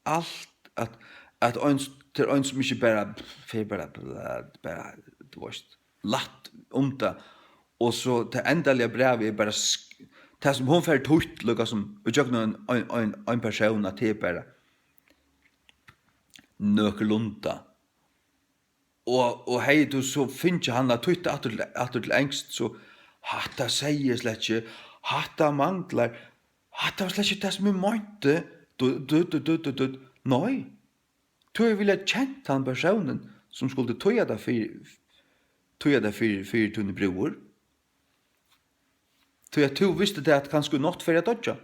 alt, at ein til ein som ikke bara, du veist, latt det, og så til endalige brev er bare, det som hon fyrir tutt, lukka som, utjøkna en person, at det er bare, nøkelunda. Og hei du så finner han at tutt at til engst, så hatta sier slett ikke, hatta manglar, hatta var slett ikke det som er mønte, nei. Du ville kjent han personen som skulle tøya det for tunne bror. Så jeg tror visste det at han skulle nått for å dodja.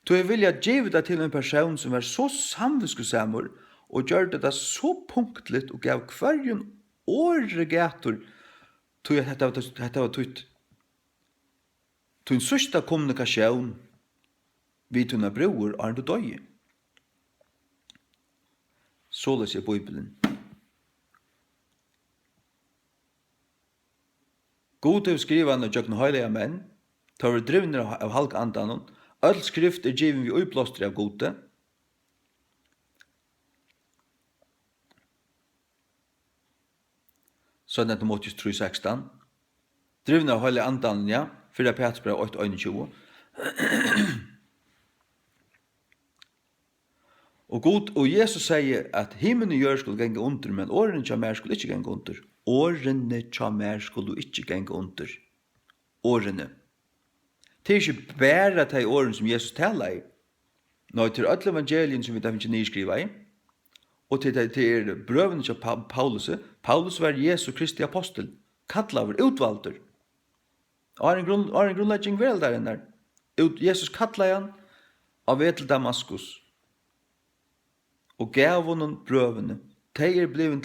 Så jeg ville give det til en person som var så samviskusammer og gjør det så punktligt og gav kvarjen åre gator til at dette var tutt. Til en sørste kommunikasjon vi tunne bror er det døye. Så leser jeg Bibelen. God til skrivende og jøkken høylige menn, tar vi drivner av halkandanen, all skrift er given vi uiblåster av gode. Så er det Timotheus 3:16. Drivner av høylige andanen, ja, 4 Petersbrev 8:21. Og Jesus sier at himmelen og jord skulle genge under, men årene tja mer skulle ikke genge under. Årene tja mer skulle ikke genge under. Årene. Det er ikke bare de årene som Jesus taler i. Nå, til alle evangelien som vi da finner nyskriva i, og til brøvene til Paulus. Paulus var Jesu Kristi apostel, kattlaver, utvalder. Og en grunnlegging vel der enn der. Jesus kattla han av ved til Damaskus. Og gav honom brøvene. De blevet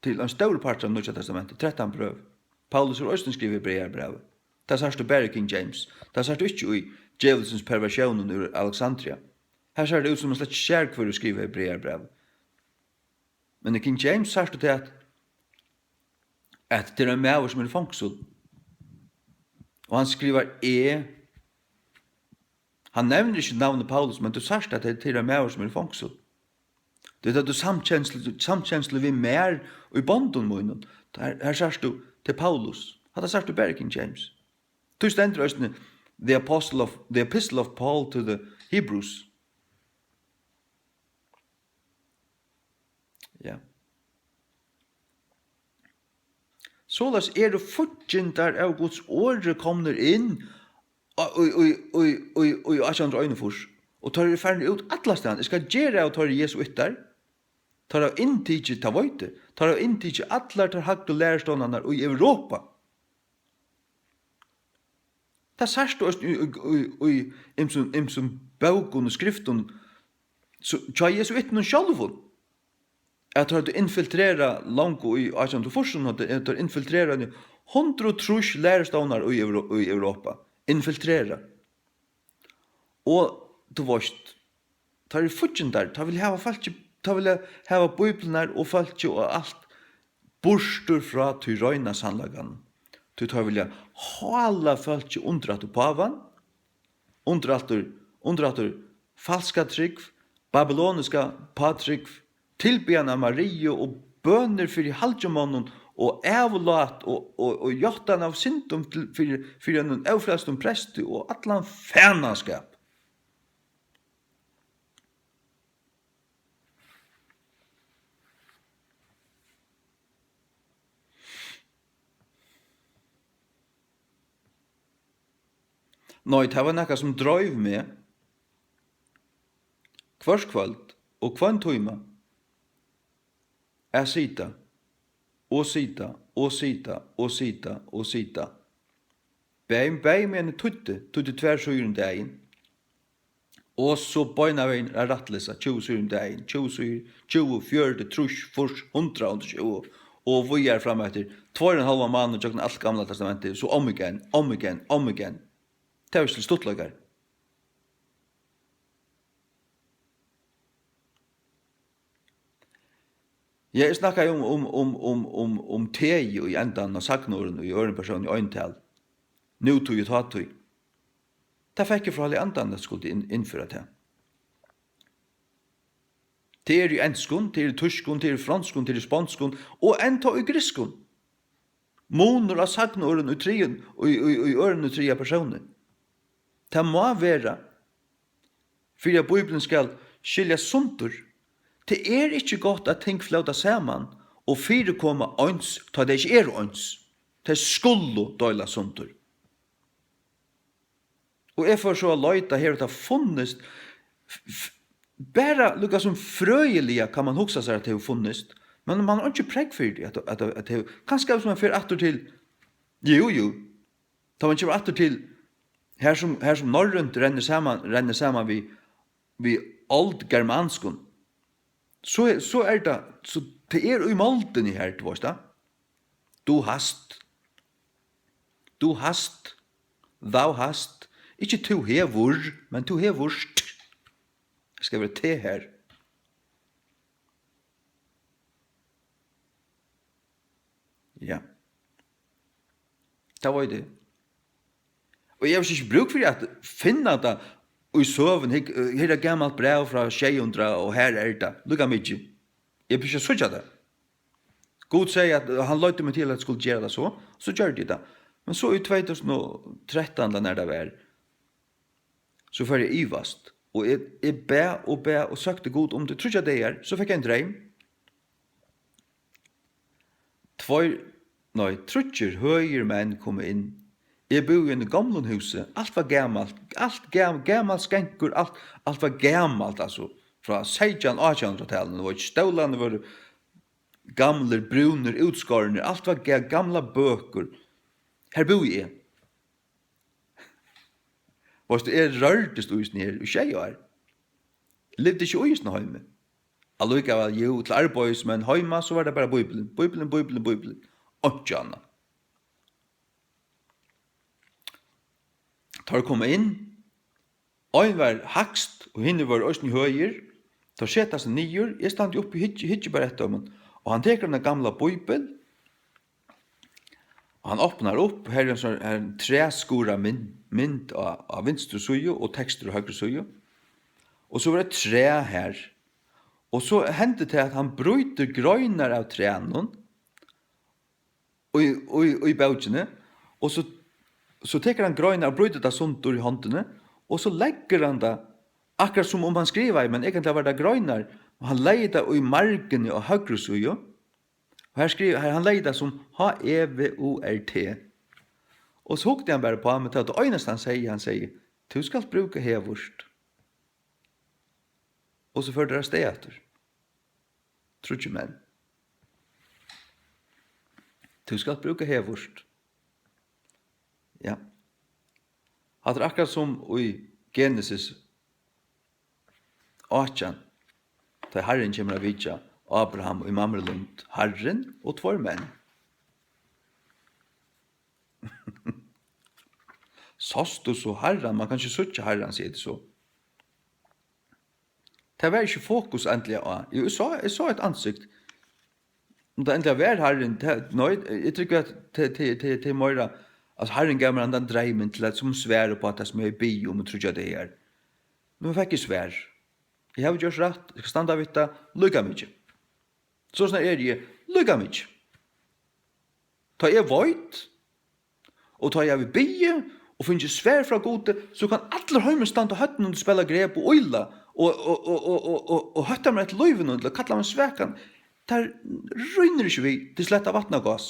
til en stor part av Nødja testamentet, 13 brøv. Paulus og Østen skriver brevet. Det sier du bare King James. Det sier du ikke i djevelsens perversjonen ur Alexandria. Her ser det ut som en slags kjærk for å skrive brevet. Men i King James sier du til at det er en maver som er fangsel. Og han skriver han nevner ikke navnet Paulus, men du sier at det er en maver som er fangsel. Det er at du samkjensler vi mer i bonden munnen. Her sier du til Paulus. Her sier du bare King James. Du stender også the epistle of Paul to the Hebrews. Ja. Således er det fortjent av Guds åre kommer inn og Asjans øynefors. Og tar det ferdig ut atlastan. Jeg skal gjøre og tar Jesu ytter. Tar av inntidje ta vøyte. Tar av inntidje atler tar hakt og læreståndene i Europa. Det er særst i imsum bøkene og skriftene så tar Jesu ytter noen sjalvun. At har infiltrera langt i Asjans og forsen at har infiltrera 100 læreståndene i Europa. Infiltrera. Og du vet, tar i futjen der, tar vil hava falsk, tar vil hava Bibelen der og falsk og alt borstur fra til røyna sannlagan. Du tar vil hala falsk undrat og pavan, undrat falska trygg, babyloniska patrygg, tilbjana Marie og bønner fyrir halvdjumannen og avlat og jottan av syndom fyrir en avflastum presti og atlan fænaskap. Nei, det var nekka som drøyv med kvarskvalt og kvantøyma er sita og sita og sita og sita og sita. Bæg med en tutte tversøyren dagen Og så bøyna veien er rattlesa 20 syr om dagen, 20 syr, 20, 40, 30, 40, 100, 120, og vi er frem etter 2,5 måneder tjokken alt gamla testamentet, så om igen, om igen, om igen. Det er jo til stuttlagar. Jeg snakkar jo om teg i endan av sagnoren og i øren person i øyntal. Nu tog ta tog. Det fikk jeg fra alle andan at skulle innføre det. Det er i enskun, det er i tyskun, det er i franskun, det er i spanskun, og enta i griskun. Moner av sagnoren og trien, og i øren og tria personer. Det må være, for at Bibelen skal skilja sundur. Det er ikke godt at ting flauta saman, og koma øns, ta det ikke er øns. Det skulle døyla sundur. Og jeg får så løyta her at det har funnest, bara lukka som frøyelige kan man hugsa seg at det har funnest, men man har ikke preg for det, at det har, kanskje som man fyrir atter til, jo, da man kommer atter til, her som norrønt renner saman vi old germanskun, så er det, så det er i malten i her, du da. Du hast, thou hast, ikke to hevor, men to hevorst. Det skal være te her. Ja. Det var det. Og jeg har ikke bruk for at finne det i søvn. Her er gammelt brev fra 600, og her er det. Lukka mykje. Jeg blir ikke søtja det. God sier at han løyte meg til at jeg skulle gjøre det så gjør de det. Men så i 2013, da det var, så får jeg ivast. Og jeg be og søkte god om det. Tror jeg det er. Så fikk jeg en dreim. Trutjer høyer menn kom inn. Jeg bor i en gamle huset. Alt var gammalt. Gammalt skenkur. Alt var gammalt, altså. Fra 16-18-tallet. Det var ikke stålene, var gamle, bruner, utskårene. Alt var gamla bøker. Her bor jeg. Og det er rørtest uisen her, og tjej var. Levde ikke uisen hjemme. Allikevel, jo, til arbeids, men hjemme så var det bare Bibelen. Bibelen. Og Janna. Tar komme inn, øyn var hakst, og henne var østen høyer, tar seta seg nyer, jeg stand opp i hitje bare etter om, og han teker den gamla Bibel, han åpnar opp, her er en treskora mynd av vinstre sujo og tekster og høyre sujo. Og så var det tre her. Og så hendte det at han bryter grøyner av trenen og i bautjene. Og så teker han grøyner og bryter det sånt i håndene. Og så legger han det, akkurat som om han skriver, men egentlig var det grøyner. Og han legger det i margen og høyre sujo. Her han legger det som H-E-V-O-R-T. Og så hukte han bare på ham, men det øyneste han sier, du skal bruke hevorst. Og så fører det sted etter. Tror ikke menn. Du skal bruke hevorst. Ja. At det akkurat som i Genesis 8, da Herren kommer av vidja, Abraham og Mamrelund, Herren og 2 menn. Såst du så Herren, man kan ikke søtja Herren, sier det så. Det var ikke fokus endelig av. Jeg så et ansikt. Om det endelig var Herren, jeg tror at til Møyra, at Herren gav meg den dreimen til at som svære på at det som jeg bi om, og tror jeg det er. Men jeg fikk ikke svær. Jeg har gjort rett, jeg skal standa vidt det, lukka mykje. Så sånn er det, lukka mykje. Ta jeg vøyt, og ta jeg vil bygge, og finne ikke svær fra gode, så kan alle høyme stand og høtten og spela grep og øyla, og høtta meg etter løyven og kalla meg svekan. Der rynner ikke vi til slett av vattnet og gass.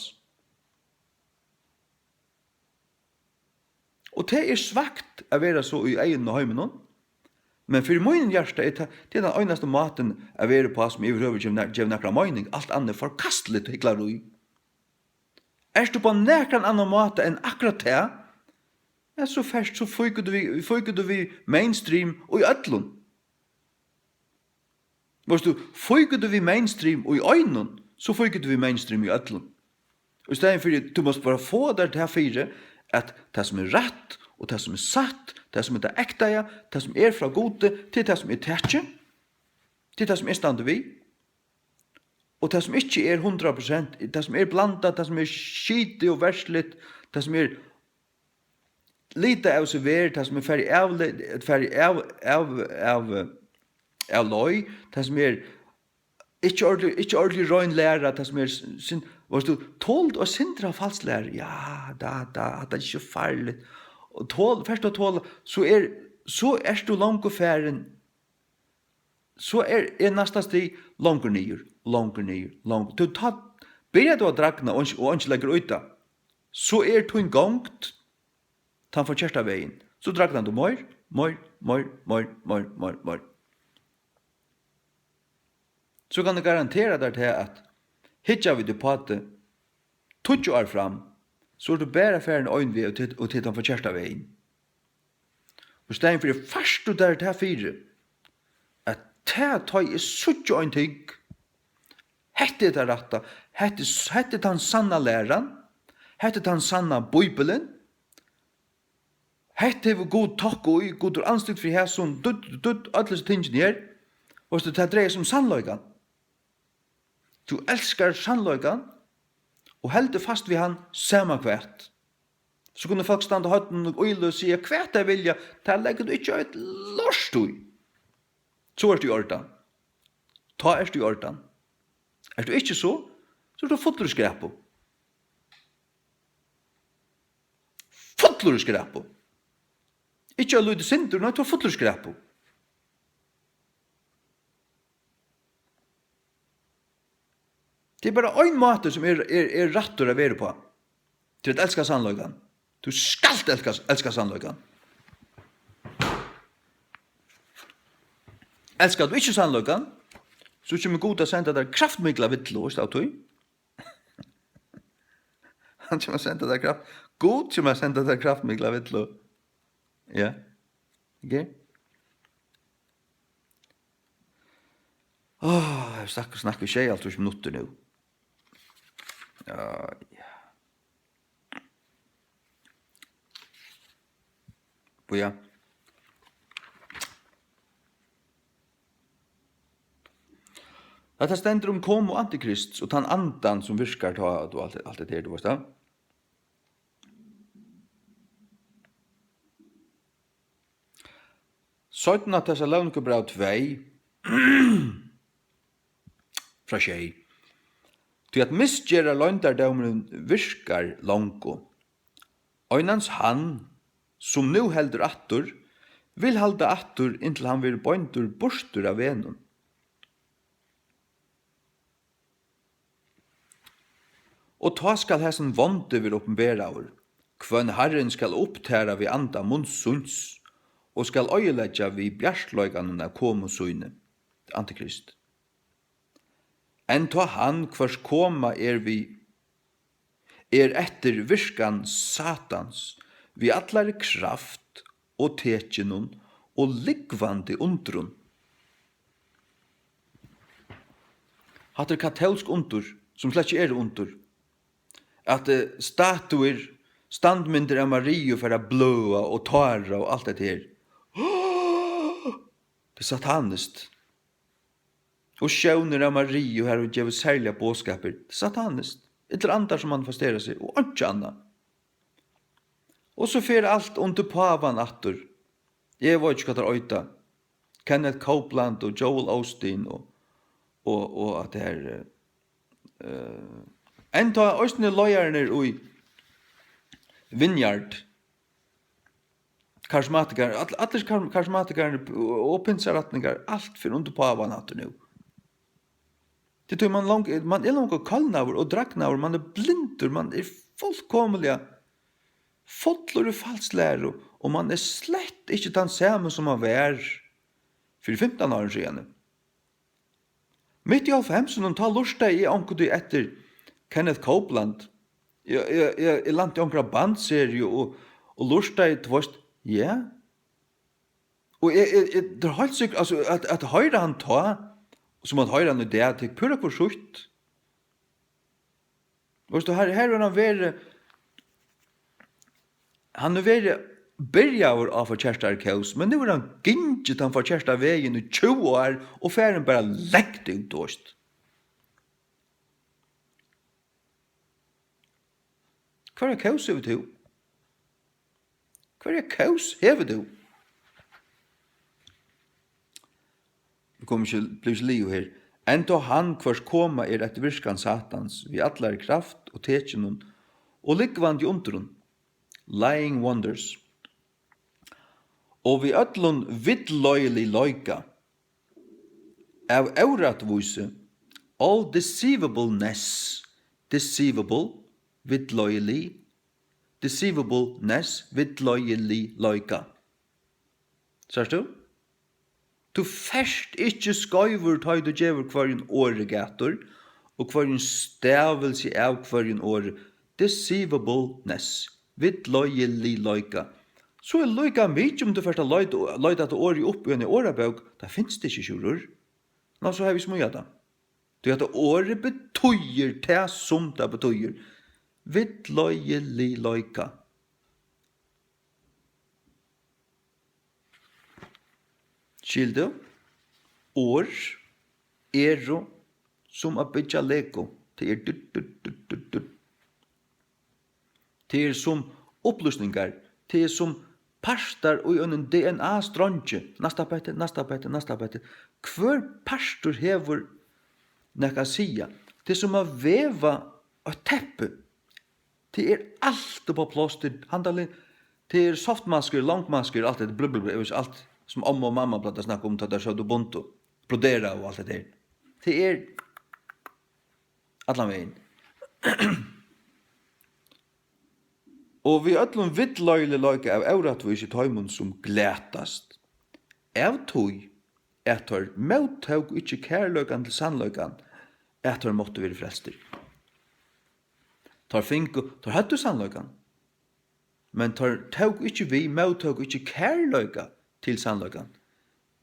Og det er svagt å være så i egen og høymen. Men for min hjerte er det den øyneste maten å være på som overhøver gjør nekra mening. Alt annet er forkastelig til hyklarui. Er du på nekra annen måte enn akkurat det, Så først så fyker du vi mainstream og i ødlun. Hvis du fyker du vi mainstream og i øynun, så fyker du vi mainstream i ødlun. Og i stedet for du måste bare få der til fire at det som rett, og det som satt, det som det ekta, det som fra gode, til det som tætje, til det som stand vi, og det som ikke 100%, det som blandat, det som skite og versligt, det som lite av seg ver, det som ferdig av løy, det som ikke ordentlig røyn lærer, det som var du tålt og sindra falsk lærer, ja, det er ikke farlig, og først å tåle, så du langt og færen, så næsta stig langer nyer. Du begynner du å dragna og ikke legger ut da, så du en gongt, ta for kjærsta veien, så dragna du mør. Så kan du garantera deg til at hitja vi det på at 20 år fram, så du bare færen øyn vi og til den for kjærsta veien. Og stedet for det første der til fire, at det er suttje øyn ting, hette det retta, hette den sanna læran, hette den sanna bibelen, hette vi god takk og god anstykt for hæsson, alle tingene her, og så det dreier som sannløygan. Du elskar sannløygan, og heldur fast vi han sama kvært. Så kunne folk standa høtten og øyle og sige, kvært jeg vilja, det legger du ikke et lorst ui. Så du i ordan. Ta du i ordan. Du ikke så du fotler skrepo. Fotler skrepo. Ikke å lyde sindur, nei, du fotler skrepo. Det er bare en måte som rettur å være på til at elska sannløygan. Du skal elska sannløygan. Elskar du ikke sannløygan, så kommer god til å sende deg kraftmikla vittlo, av tog. Han kommer sende deg god kommer sende deg kraftmikla vittlo. Ja. Ok? Jeg snakker ikke alt 20 minutter nå. Ja. Ja. At det stender om kom og antikrist, og den andan som virkar ta, og alt det der, du vet da. Sånn at disse løvnke bra 2, fra tjej. Til at misgjera løgndardømmen virkar langko. Øynans han, som nu heldur attur, vil halda attur inntil han vil bøyndur borstur av venun. Og ta skal hessen vonde vil oppenbera over, kvøn Herren skal opptæra vi anda munnsunds, og skal øyeledja vi bjarsløyganene komu søyne, antikrist. Enn ta han hvers koma vi, etter virskan satans, vi allare kraft og tekjenun og liggvande undrun. Hatt katolsk undur, som slett ikke undur, at statuer, standmynder av Marie for å bløa og tara og alt det her. Det er satanist. Og sjøvner av Marie her og gjør særlige båskaper. Det er satanist. Etter andre som manifesterer seg, og ikke annet. Og så fer alt under pavan atter. Jeg vet ikke hva det er øyta. Kenneth Copeland og Joel Osteen og at det er enda østene løyerne i Vineyard, karismatikere, alle karismatikere og pinsaratninger, alt for under pavan atter nå. Det tror man langt kallnaver og draknaver, man blindur, man fullkomlig fotler og falsklærer, og man slett ikke den samme som man var for 15 år siden. Midt i 90-tallet tar lortet i anker etter Kenneth Copeland. Jeg landet i anker bandserie, og lusta i tvåst, ja. Og det er helt sikkert, altså, at høyre han ta, som at høyre han i det, til pura på sutt. Og så her er han være, han er være byrjaur av forkjerstar kaos, men nu er han gynget han forkjerstar vegin i 20 år, og færen bare leggt ut dåst. Hva er kaos hever du? Hva er kaos hever du? Vi kommer ikke bli liv her. Enda han hvers koma etter virskan satans, vi allar kraft og tekjenun, og likvand i underun, lying wonders. Og vi öllun vidløylig løyka, av euratvise, all deceivableness, vidløylig, deceivableness, vidløylig løyka. Sørst du? Du fest ikkje skøyver tøy du gjever kvarjen åre gator, og kvarjen stavelse av kvarjen åre, deceivableness, vidløylig løyka. Så er løyka mykje om du først har løyta til året opp i en årebøk, da finnes det ikke sjurur. Nå så har vi smøya da. Du at året betyr det som det betyr. Vidløylig løyka. Skildu? År, som a bytja leko. Det er som opplysningar. Det er som pastor og en DNA-stronje. Nasta bete. Hver pastor hever nekka sia. Det er som å veva og teppe. Det er alt på plass til handelen. Det er softmasker, langmasker, alt det, alt som og mamma platt snakka om, det der så du bonto, brodera og alt det der. Det er allan vegin. Og vi öllum vidløylig løyka av euratvís i tøymon som glætast. Av tøy, etter møttøk ikkje kærløykan til sannløykan, etter måtte vi frelster. Tar høttu sannløykan, men tar tøk ikkje vi, møttøk ikkje kærløyka til sannløykan.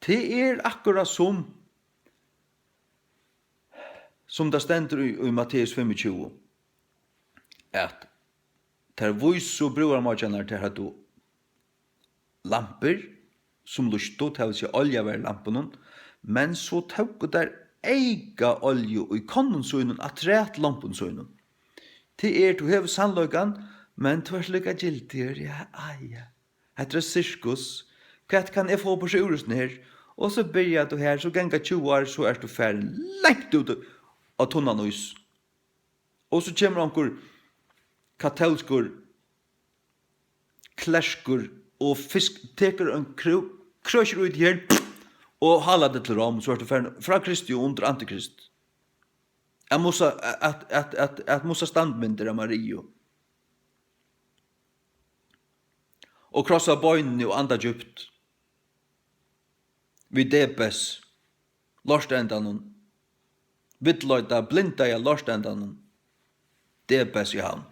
Det er akkurat som det stender i Matteus 25, at ter voisu bruar majanar ter hatu lamper som lusto til å si olja ver lampunum, men så tauku der eiga olju i konnunsuinun atræt lampunsuinun. Det er du hever sannløygan, men du er lykka gildir, ja. Etter sirkus, hva kan jeg få på sjurusen her? Og så byrja du her, så genga 20 år, så er du ferdig lengt ut av tunnanus. Og så kommer anker katolskur, kleskur og fisk, teker en krøsjer ut her, og hala det til rom, så er du ferdig fra Kristi og under Antikrist. At Musa standmynder av Mario. Og krossa bøynene og anda djupt. Vi debes, lorstendanen, vidløyta, blinda i lorstendanen, debes i han.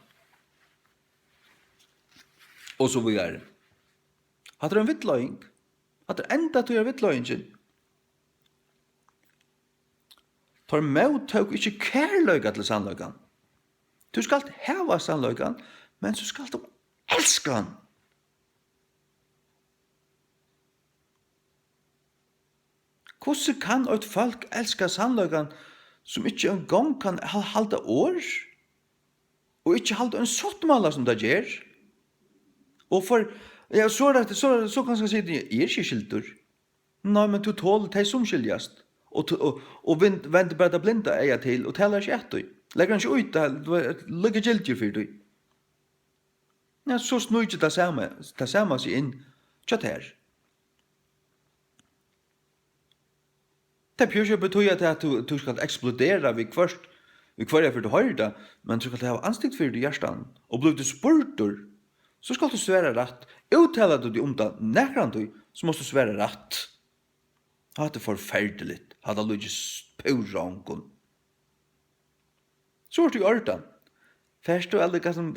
Og så videre. Hatt en vidløying? Hatt enda til å gjøre vidløyingen? Tar møttøk ikke kærløyga til sannløygan. Du skal heva sannløygan, men så skal du elska han. Hvordan kan et folk elska sannløygan som ikke en gang kan halda år, og ikke halda en sottmala som det gjør? Og for, ja, så kan jeg si, jeg er ikke skildur. Nei, men du tåler det som skiljast. Og venter bare det blinda eier til, og taler ikke etter. Legger han ikke ut, det ligger gildir for deg. Ja, så snur ikke det samme seg inn, kjøtt her. Det bør ikke bety at du skal eksplodera ved hver for du hører det, men du skal ha anstikt for det hjertan, og blir du spurtur, så skal du svære rett. Uttaler du det om det nekran du, så må du svære rett. Det er forferdelig. Det lykkes spurrangon. Så er du i ordan. Først du alle kan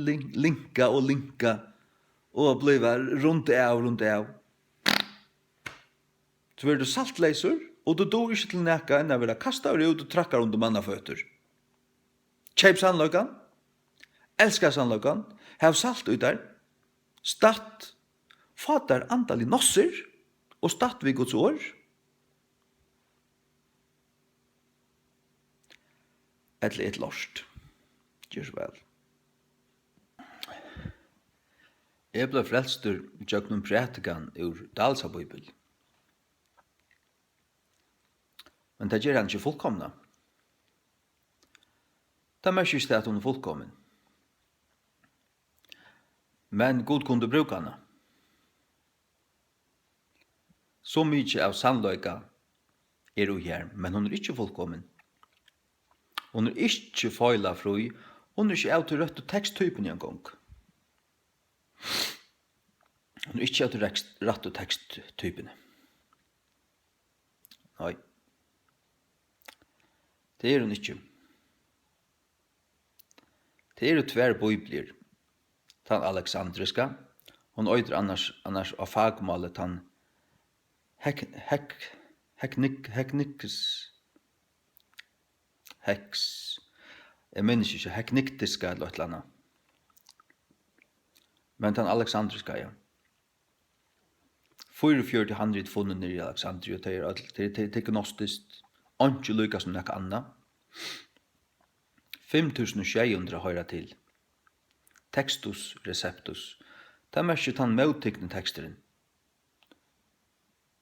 linka, og bliva rundt av. Så blir du saltleiser, og du dår ikke til nekka enn å kasta deg ut og trakkar under mannaføtter. Kjeip sannløkan, elskar sannløkan, hev salt ut der, statt, fatar andal i nosser, og statt vi Guds år. Eller et lorst. Gjør så vel. Jeg ble frelstur tjøknum prætikan ur Dalsa Bibel. Men det gjør han ikke fullkomna. Det er ikke at hun er fullkommen. Men Gud kunde bruka henne. Så mykje av sannløyga er hun her, men hun er ikke fullkommen. Hun er ikke feila fri, hun er ikke av til rødt teksttypen en gang. Hun er ikke av til rødt teksttypen. Nei. Det er hun ikke. Det er jo tver bibler. Den alexandriska, hon øyder annars av fagmålet han jeg minns ikke, hekniktiska eller et eller annet. Men den alexandriska, ja. 44 handret funnet nere i Alexandria, det er gnostiskt, ikke lykkes som noe annet. 5600 høyre til. Textus receptus. Det er mest han møttikkende teksteren.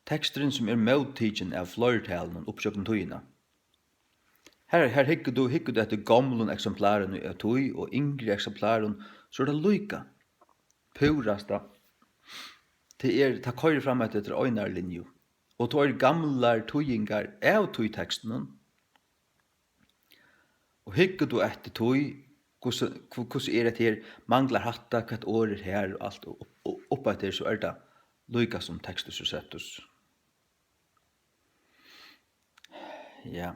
Teksteren som er møttikken av fløyrtalen og oppsøkten tøyene. Her hikker du etter gamle eksemplaren av tøy og yngre eksemplaren, så er det lykka. Purasta. Det kører frem etter øynarlinjo. Og tøy gamle tøyingar av tøyteksten. Og hikker du etter tøy, hvordan er det her, manglar hatta, hva et år er her, og alt, og oppa etter så er det lykka som tekstus og septus. Ja.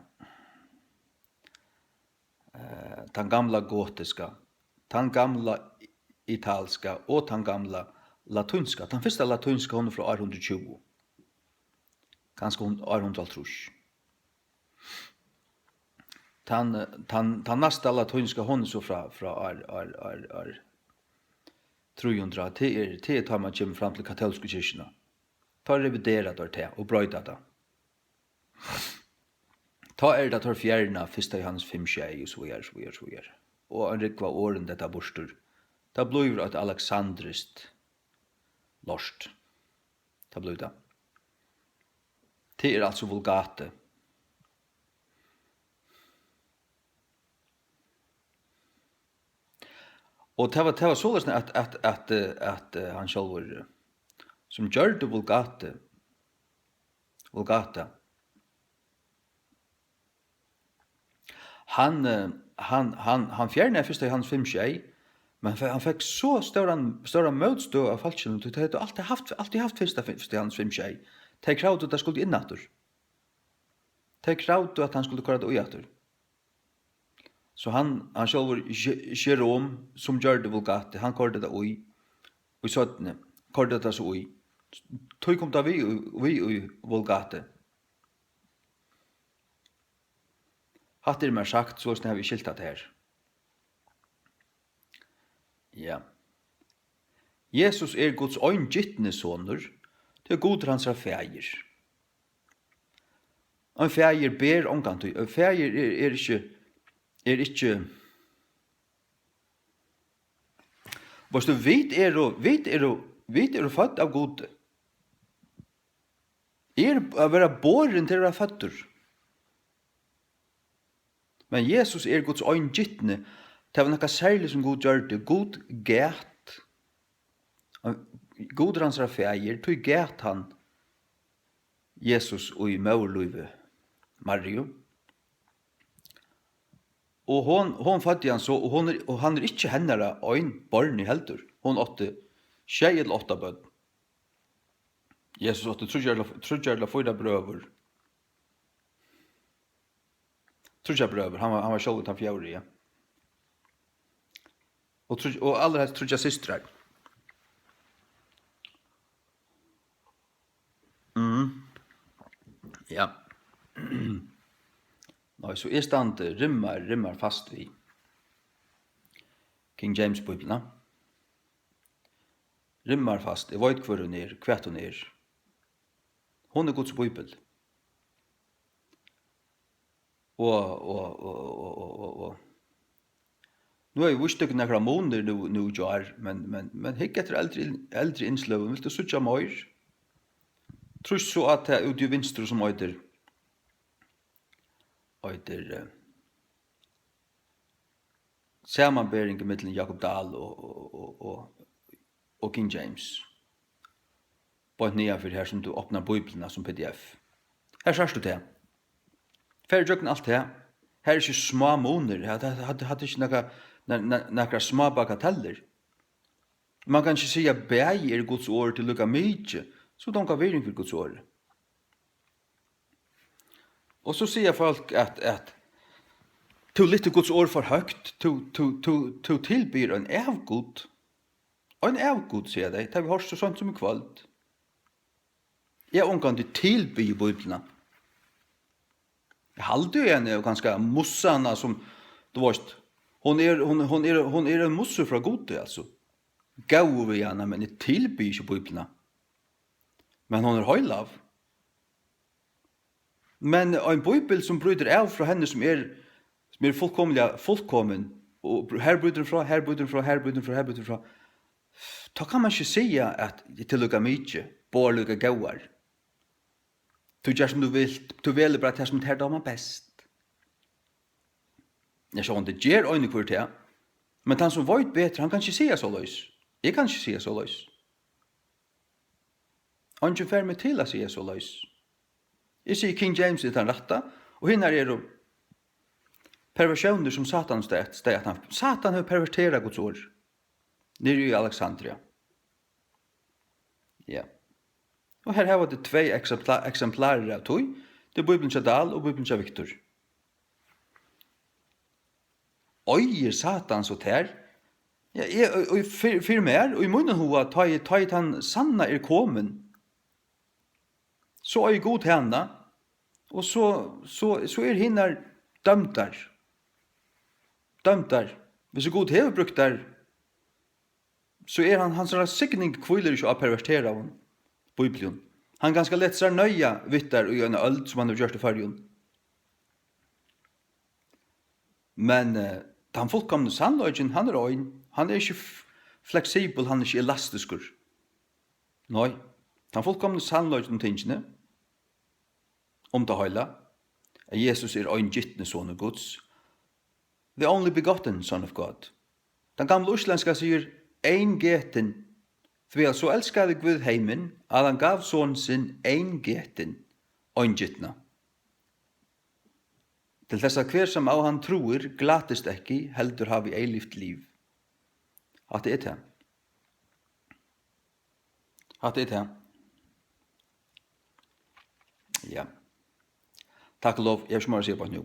Den gamla gotiska, den gamla italska, og den gamla latunska. Den første latunska hon er fra 820. Kanskje hon 830. Den nästa latunska hon är så fra 300 till tar man kommer fram till katolska kyrkorna. Ta revidera där till och bröjda det. Ta det tar fjärna första Johannes 5:6 och så vidare. Och en rikva åren detta borstur. Det blir ett alexandriskt lorst. Det blir det. Det är alltså vulgate. Og det var så løsne at han selv var, som gjør det vulgata, han fjerne først i hans 5:6, men han fikk så større møtstå av falskjene, det hadde alltid haft først i hans 5:6. Det kravde at det skulle innatter. Det kravde at han skulle køre det uatter. Så han själv Jerome som gjør det vulgate, han kørte det ui, og sånne, kørte det så ui. Tøy kom da vi vulgate. Hatt det mer sagt, så har vi skiltat her. Ja. Jesus er Guds øyngittne soner, til god hans fægir. En fægir ber omkant, en fægir er ikke Vars du vet er født av gode. Å være båren til å være føtter. Men Jesus er Guds øyngittne. Det var noe særlig som Gud gjør det. Gud gæt. Gud hans fægir, tog gæt han Jesus og i mørløyve Mario. Og hon fødde han så, og han er ikke hennere øyn barn i heldur. Hon åtte 6 eller 8 bønn. Jesus åtte 3 eller 4 brøver. 3 brøver, han var selv utan 4, ja. Og aller helst 3 systrar. Ja. Nei, så stand rimmar fast vi King James Bibeln. Rimmar fast. Jeg vet hvor hun kvært hun Hon Guds Bibel. Og nu har jeg visst ikke nekra måneder nu jar, men hikk etter eldre innsløven, vil du sutja mer? Trus så at det er ut i vinstru som øyder samanbering i middelen Jakob Dahl og King James. Point nya for her som du åpnar Bibeln som PDF. Her sørst du det. Færre jøkken alt det. Her er ikke små måneder. Det hadde ikke nekra små bagateller. Man kan ikke si at bæg Guds år til lukka mykje, så de kan være for Guds år. Og så sier folk at to litt Guds år for høgt, to tilbyr en avgod. Og en avgod, sier de, det har vi hørt så sånt som i kveld. Jeg omgang til tilbyr i Bibeln. Jeg halde jo en ganske mussana som, du vet, hon er en musse fra gode, altså. Gau vi henne, men jeg tilbyr ikke Bibeln. Men hon er høylav. Men en Bibel som bryter av fra henne som er fullkommen, og her bryter fra, her bryter fra, her bryter fra, her bryter fra, da kan man ikke si at jeg tillukka mykje, bare lukka gauar. Du gjør som du vil, du velger bare det som det her da man best. Jeg sa om det gjør øyne kvart det, men han som vet bedre, han kan ikke si så løs. Jeg kan ikke si så løs. Han ikke fer meg til å si så løs. Jeg sier King James er den rette, og henne er det perversioner som Satan steg. Satan har perverteret Guds ord. Nere i Alexandria. Ja. Og her har vi det 2 eksemplarer av tog. Det er Bibelen til Dahl og Bibelen til Victor. Øyer Satan så ter. Ja, og for mer, og i munnen hoa, ta i han sanna er kommen. Så er god henne, og så er henne dømt der. Dømt der. Hvis god hever brukt der, så er hans signing kviler ikke å pervertere av Bibelen. Han ganske lett seg nøya vittar i en øld som han har gjort i fargen. Men han fullkomne sannløgjen, han er øyn. Han er ikke fleksibel, han er ikke elastisk. Nei, han fullkomne sannløgjen tingene, om det høyla, at Jesus er øyn gittne son av Guds, the only begotten son of God. Den gamle uslenska sier, ein geten, for så elskade Gud heimen, at han gav son sin ein geten, øyn gittne. Til þess að hver som á han troer, glatist ekki, heldur hafi eilivt liv. At det er det. At det er det. Ja. Takk og lov, jeg vil smøre å si på nå.